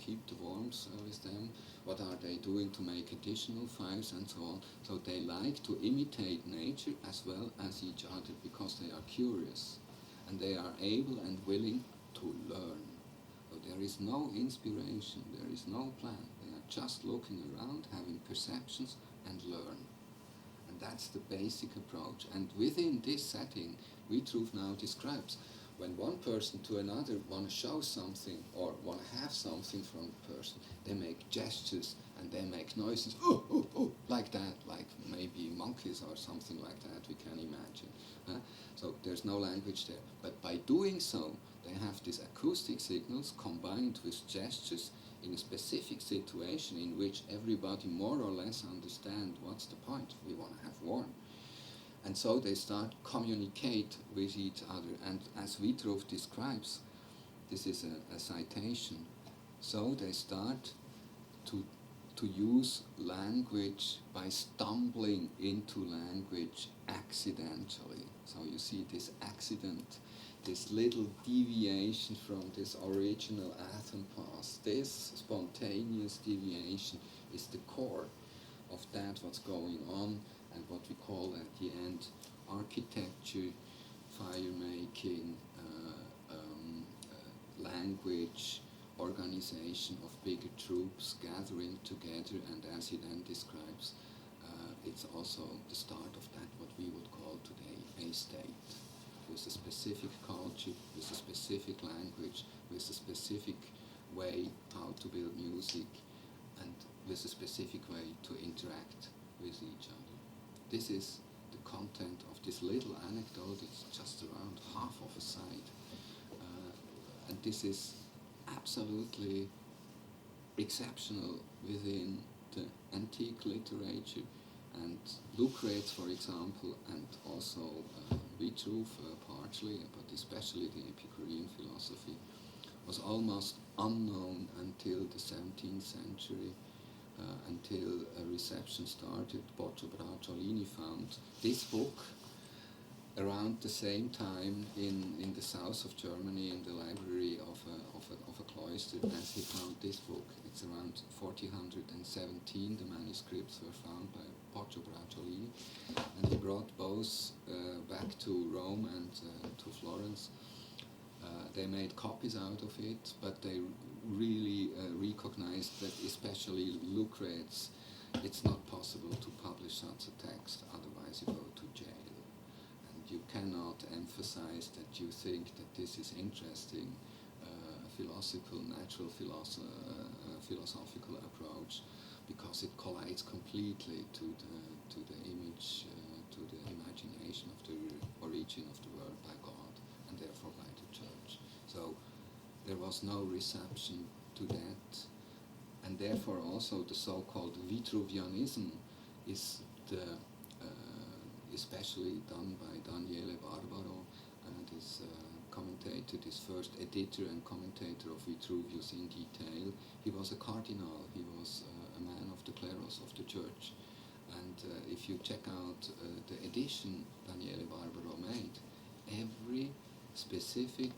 keep the warmth with them, what are they doing to make additional fires and so on. So they like to imitate nature as well as each other because they are curious and they are able and willing to learn. So there is no inspiration, there is no plan. They are just looking around, having perceptions and learn. And that's the basic approach. And within this setting, Vitruv now describes when one person to another want to show something or want to have something from the person, they make gestures and they make noises, like that, like maybe monkeys or something like that, we can imagine. So there's no language there. But by doing so, they have these acoustic signals combined with gestures in a specific situation in which everybody more or less understands what's the point. We want to have warm. And so they start communicate with each other. And as Vitruv describes, this is a citation, so they start to use language by stumbling into language accidentally. So you see this accident, this little deviation from this original atom path, this spontaneous deviation is the core of that what's going on and what we call at the end architecture, fire making, language, organization of bigger troops gathering together, and as he then describes, it's also the start of that what we would call today a state, with a specific culture, with a specific language, with a specific way how to build music, and with a specific way to interact with each other. this is the content of this little anecdote. It's just around half of a side. And this is absolutely exceptional within the antique literature. And Lucrece, for example, and also Vitruve partially, but especially the Epicurean philosophy, was almost unknown until the 17th century, until a reception started. Boccio Bracciolini found this book around the same time in the south of Germany, in the library of a cloister, as he found this book. It's around 1417 the manuscripts were found by Boccio Bracciolini, and he brought both back to Rome and to Florence. They made copies out of it, but they really recognized that, especially Lucrece, it's not possible to publish such a text, otherwise you go to jail. You cannot emphasize that you think that this is interesting, philosophical, natural philosophical approach, because it collides completely to the image, to the imagination of the origin of the world by God, and therefore by the Church. So there was no reception to that, and therefore also the so-called Vitruvianism is especially done by Daniele Barbaro, this commentator, this first editor and commentator of Vitruvius in detail. He was a cardinal, he was a man of the cleros of the Church. And if you check out the edition Daniele Barbaro made, every specific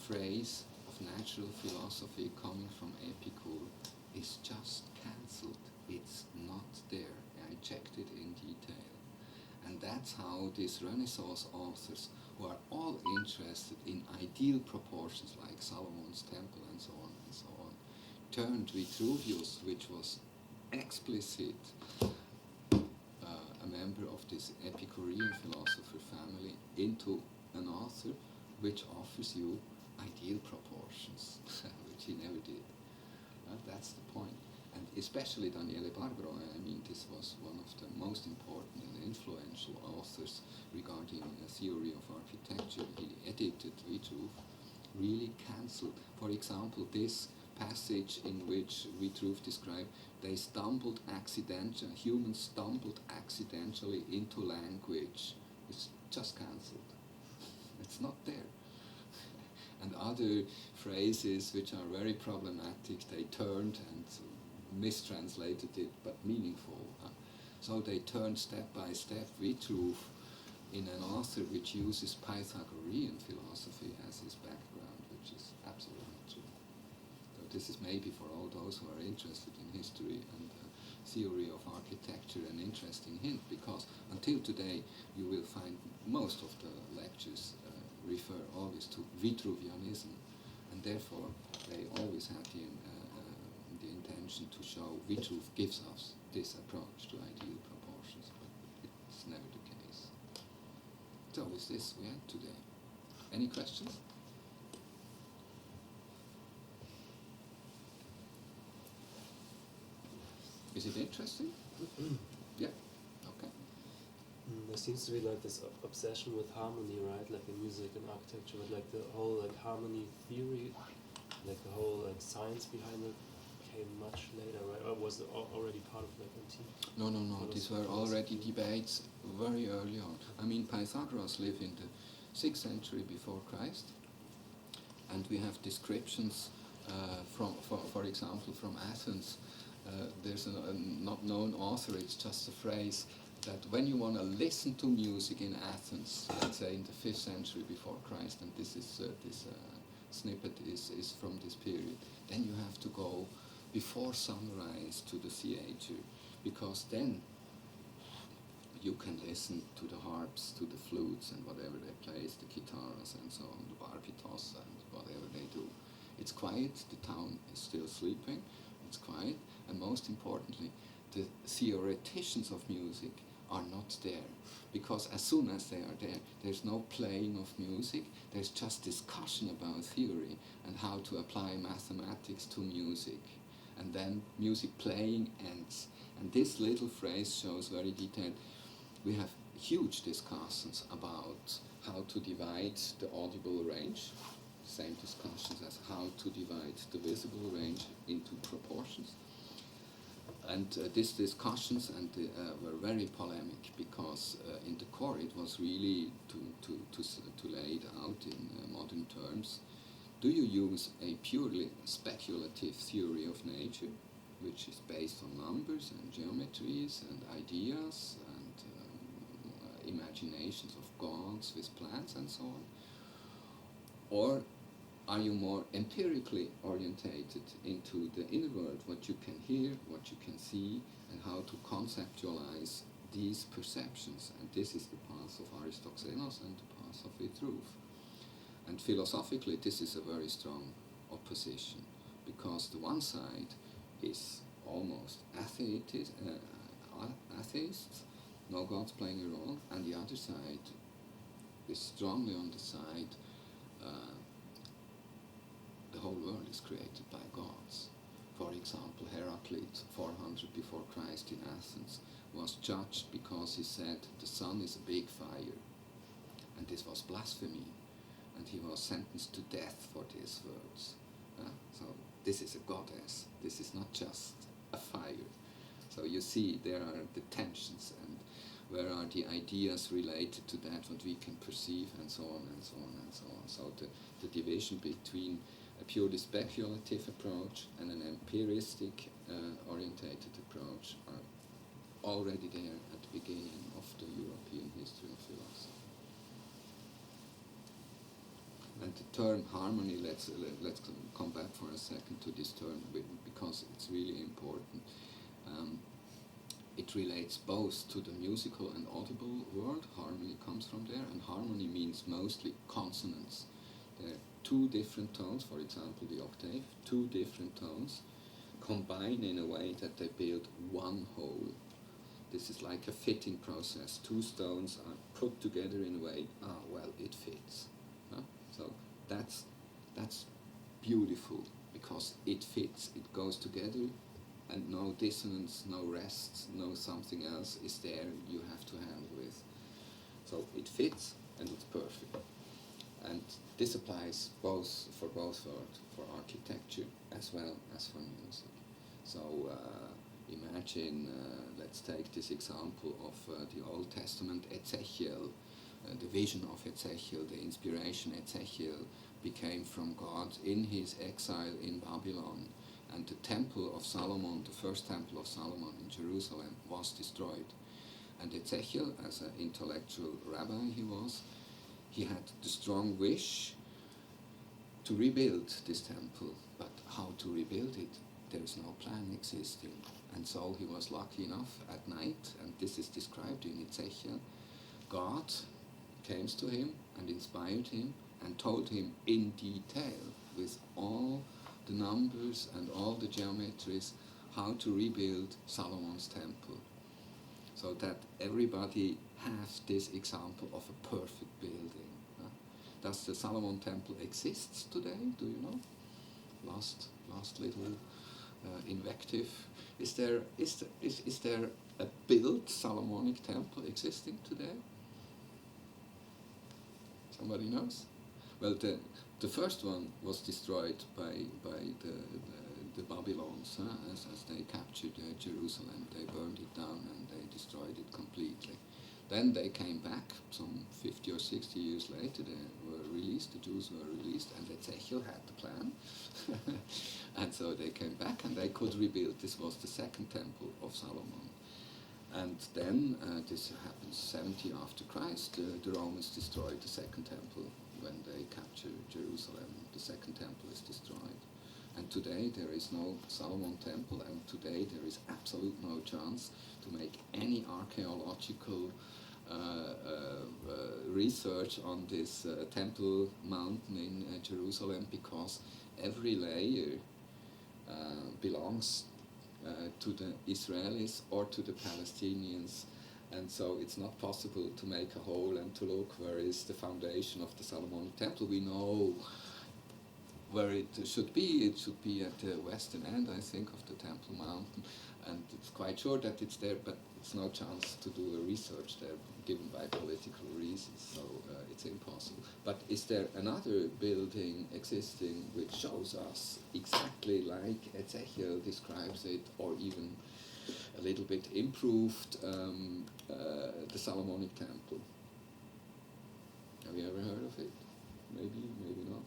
phrase of natural philosophy coming from Epicure is just cancelled. It's not there. I checked it in detail. And that's how these Renaissance authors, who are all interested in ideal proportions like Solomon's Temple and so on, turned Vitruvius, which was explicit a member of this Epicurean philosopher family, into an author which offers you ideal proportions, which he never did. That's the point. And especially Daniele Barbaro, I mean, this was one of the most important and influential authors regarding a theory of architecture. He edited Vitruve, really cancelled. For example, this passage in which Vitruve described, humans stumbled accidentally into language. It's just cancelled. It's not there. And other phrases which are very problematic, they turned and mistranslated it, but meaningful. So they turned step by step Vitruve in an author which uses Pythagorean philosophy as his background, which is absolutely true. So this is maybe for all those who are interested in history and theory of architecture an interesting hint, because until today you will find most of the lectures refer always to Vitruvianism, and therefore they always had the intention to show Vitruve gives us this approach to ideal proportions, but it's never the case. So with this we end today. Any questions? Is it interesting? Yeah. Okay. There seems to be like this obsession with harmony, right? Like in music and architecture, but like the whole like harmony theory, like the whole like science behind it came much later, right? Or was it already part of like antique? No. These were already debates very early on. I mean, Pythagoras lived in the 6th century before Christ, and we have descriptions for example, from Athens. There's a not known author. It's just a phrase that when you want to listen to music in Athens, let's say in the 5th century before Christ, and this is this snippet is from this period, then you have to go before sunrise to the theater, because then you can listen to the harps, to the flutes and whatever they play, the guitars and so on, the barbitos and whatever they do. It's quiet, the town is still sleeping, it's quiet, and most importantly, the theoreticians of music are not there, because as soon as they are there, there's no playing of music, there's just discussion about theory and how to apply mathematics to music, and then music playing ends. And this little phrase shows very detailed. we have huge discussions about how to divide the audible range, same discussions as how to divide the visible range into proportions. And these discussions were very polemic, because in the core it was really to lay it out in modern terms. Do you use a purely speculative theory of nature, which is based on numbers and geometries and ideas and imaginations of gods with plans and so on? Or are you more empirically orientated into the inner world, what you can hear, what you can see, and how to conceptualize these perceptions? And this is the path of Aristoxenos and the path of Vitruve. And philosophically, this is a very strong opposition, because the one side is almost atheists, no gods playing a role, and the other side is strongly on the side the whole world is created by gods. For example, Heraclitus, 400 before Christ in Athens, was judged because he said the sun is a big fire, and this was blasphemy, and he was sentenced to death for these words. So this is a goddess, this is not just a fire. So you see, there are the tensions, and where are the ideas related to that, what we can perceive, and so on and so on and so on. So the division between a purely speculative approach and an empiristic orientated approach are already there at the beginning of the European history of philosophy. And the term harmony, let's come back for a second to this term, because it's really important. It relates both to the musical and audible world. Harmony comes from there, and harmony means mostly consonants. There are two different tones, for example the octave, two different tones combine in a way that they build one whole. This is like a fitting process. Two stones are put together in a way, well, it fits. So that's beautiful, because it fits, it goes together, and no dissonance, no rests, no something else is there you have to handle with. So it fits and it's perfect. And this applies for both worlds, for architecture as well as for music. So imagine, let's take this example of the Old Testament Ezekiel, the vision of Ezekiel, the inspiration Ezekiel became from God in his exile in Babylon. And the temple of Solomon, the first temple of Solomon in Jerusalem, was destroyed. And Ezekiel, as an intellectual rabbi he had the strong wish to rebuild this temple. But how to rebuild it? There is no plan existing. And so he was lucky enough at night, and this is described in Ezekiel, God came to him and inspired him and told him in detail, with all the numbers and all the geometries, how to rebuild Solomon's temple, so that everybody has this example of a perfect building. Does the Solomon temple exists today? Do you know? Last little invective. Is there a built Solomonic temple existing today? Somebody knows? Well, the first one was destroyed by the Babylons, as they captured Jerusalem. They burned it down and they destroyed it completely. Then they came back, some 50 or 60 years later, they were released, the Jews were released, and Ezekiel had the plan. And so they came back and they could rebuild. This was the second temple of Solomon. And then, this happens 70 after Christ, the Romans destroyed the second temple when they captured Jerusalem. The second temple is destroyed. And today there is no Solomon temple, and today there is absolute no chance to make any archaeological research on this temple mountain in Jerusalem, because every layer belongs to the Israelis or to the Palestinians, and so it's not possible to make a hole and to look where is the foundation of the Solomonic temple. We know where it should be at the western end, I think, of the Temple Mountain, and it's quite sure that it's there, but it's no chance to do a research there, given by political reasons, so it's impossible. But is there another building existing which shows us exactly like Ezekiel describes it, or even a little bit improved, the Solomonic Temple? Have you ever heard of it? Maybe, maybe not.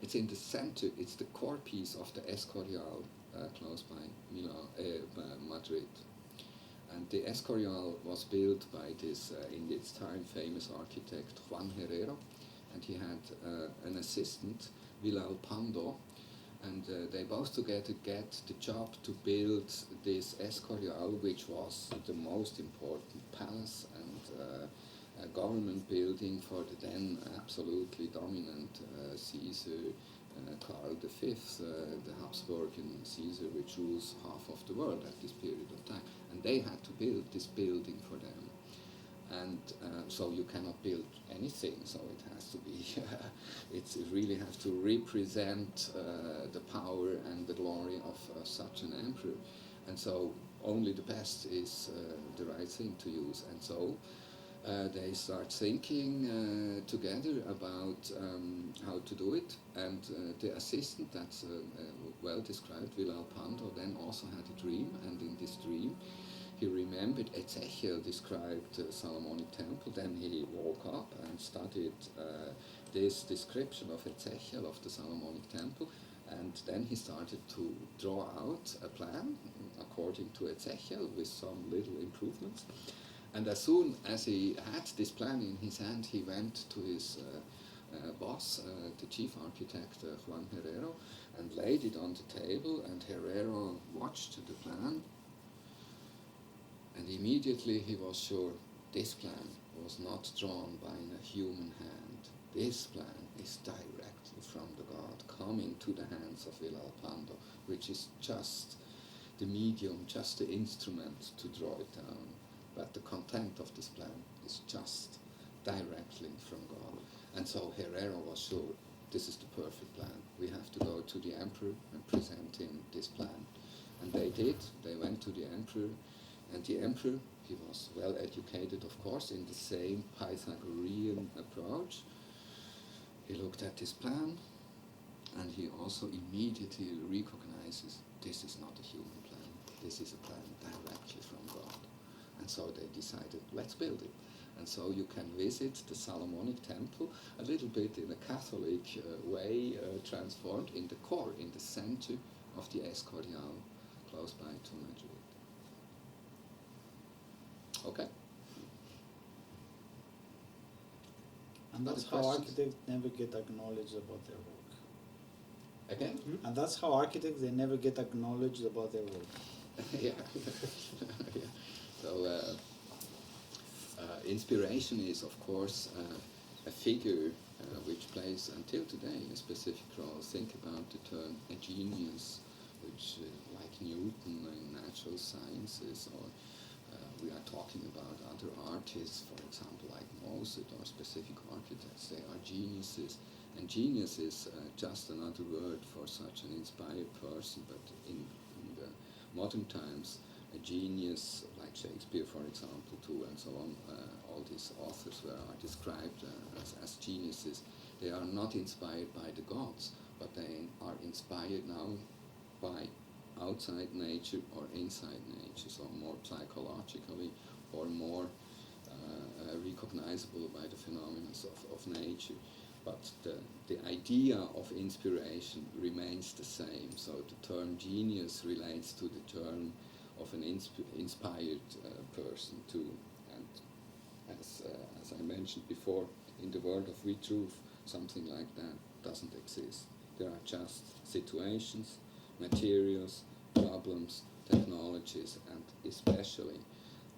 It's in the center, it's the core piece of the Escorial, close by Madrid. And the Escorial was built by this, in its time, famous architect Juan Herrero, and he had an assistant, Vilal Pando, and they both together get the job to build this Escorial, which was the most important palace and government building for the then absolutely dominant Caesar, Karl V, the Habsburgian Caesar, which rules half of the world at this period of time. And they had to build this building for them. And so you cannot build anything, so it has to be, it really has to represent the power and the glory of such an emperor. And so only the best is the right thing to use. And so they start thinking together about how to do it, and the assistant, that's well described, Vilal Pando, then also had a dream, and in this dream he remembered Ezekiel described the Solomonic Temple. Then he woke up and studied this description of Ezekiel of the Solomonic Temple, and then he started to draw out a plan according to Ezekiel with some little improvements. And as soon as he had this plan in his hand, he went to his boss, the chief architect, Juan Herrero, and laid it on the table, and Herrero watched the plan, and immediately he was sure this plan was not drawn by a human hand. This plan is directly from the God, coming to the hands of Vilal Pando, which is just the medium, just the instrument to draw it down. But the content of this plan is just directly from God. And so Herrero was sure this is the perfect plan. We have to go to the emperor and present him this plan. And they did. They went to the emperor, and the emperor, he was well educated, of course, in the same Pythagorean approach. He looked at this plan, and he also immediately recognizes this is not a human plan. This is a plan directly from God. And so they decided, let's build it. And so you can visit the Solomonic Temple a little bit in a Catholic way, transformed in the core, in the center of the Escorial, close by to Madrid. Okay? And that's Other how questions? architects never get acknowledged about their work. Again? And that's how architects, they never get acknowledged about their work. Yeah. Yeah. So inspiration is, of course, a figure which plays until today a specific role. Think about the term a genius, which, like Newton in natural sciences, or we are talking about other artists, for example, like Mozart, or specific architects. They are geniuses. And genius is just another word for such an inspired person, but in the modern times, a genius, like Shakespeare, for example, too, and so on, all these authors are described as geniuses. They are not inspired by the gods, but they are inspired now by outside nature or inside nature, so more psychologically or more recognizable by the phenomena of nature. But the idea of inspiration remains the same. So the term genius relates to the term of an inspired person too. And as I mentioned before, in the world of Vitruve, something like that doesn't exist. There are just situations, materials, problems, technologies, and especially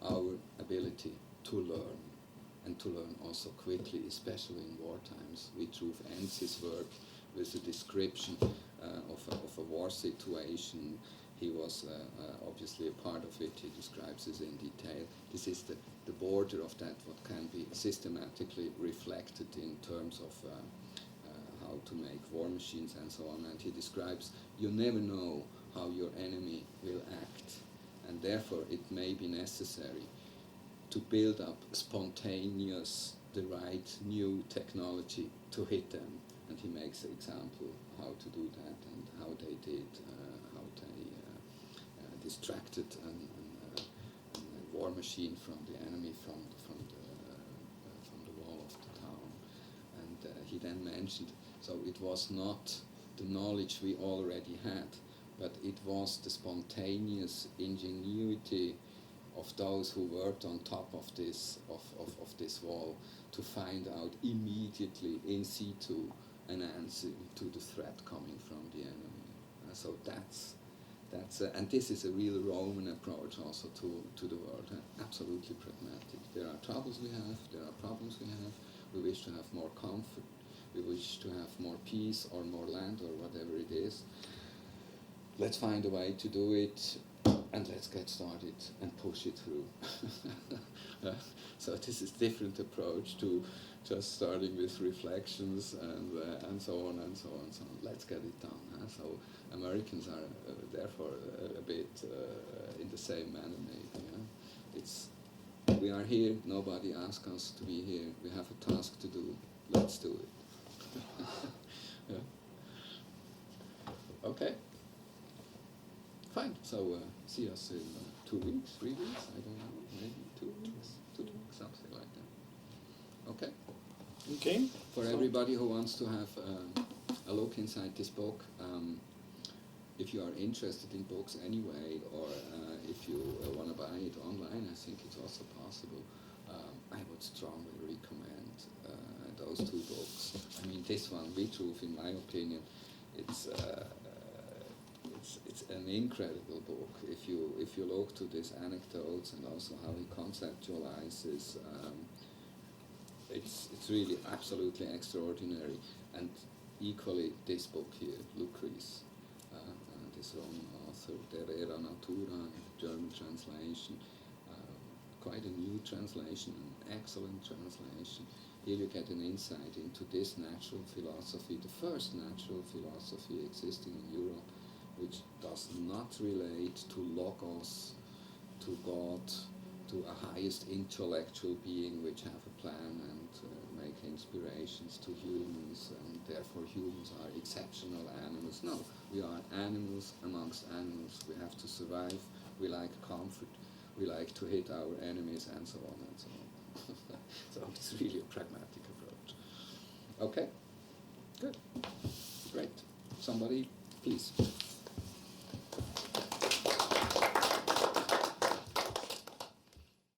our ability to learn, and to learn also quickly, especially in war times. Vitruve ends his work with a description of a war situation. He was obviously a part of it. He describes this in detail. This is the border of that, what can be systematically reflected in terms of how how to make war machines and so on. And he describes you never know how your enemy will act, and therefore it may be necessary to build up spontaneous, the right new technology to hit them. And he makes an example how to do that and how they did, how they distracted a war machine from the enemy from the wall of the town. And he then mentioned, so it was not the knowledge we already had, but it was the spontaneous ingenuity of those who worked on top of this wall to find out immediately in situ an answer to the threat coming from the enemy. So that's and this is a real Roman approach also to the world. Absolutely pragmatic. There are troubles we have. There are problems we have. We wish to have more comfort. We wish to have more peace or more land or whatever it is. Let's find a way to do it, and let's get started and push it through. So this is different approach to just starting with reflections and so on and so on and so on. Let's get it done. So Americans are therefore a bit in the same manner maybe. It's we are here. Nobody asked us to be here. We have a task to do. Let's do it. Yeah. Okay. Fine. So see us in 2 weeks, 3 weeks. I don't know. Maybe 2 weeks. 2 weeks, something like that. Okay. Okay. For everybody who wants to have a look inside this book, if you are interested in books anyway, or if you want to buy it online, I think it's also possible. I would strongly recommend those 2 books. I mean, this one, We Truth, in my opinion, it's an incredible book. If you look to these anecdotes and also how he conceptualizes, it's really absolutely extraordinary. And equally, this book here, Lucrece, this Roman author, Der Era Natura, German translation, quite a new translation, an excellent translation. Here you get an insight into this natural philosophy, the first natural philosophy existing in Europe, which does not relate to logos, to God, to a highest intellectual being which have a plan and make inspirations to humans, and therefore humans are exceptional animals. No, we are animals amongst animals. We have to survive. We like comfort. We like to hit our enemies, and so on and so on. So it's really a pragmatic approach. Okay, good, great. Somebody, please.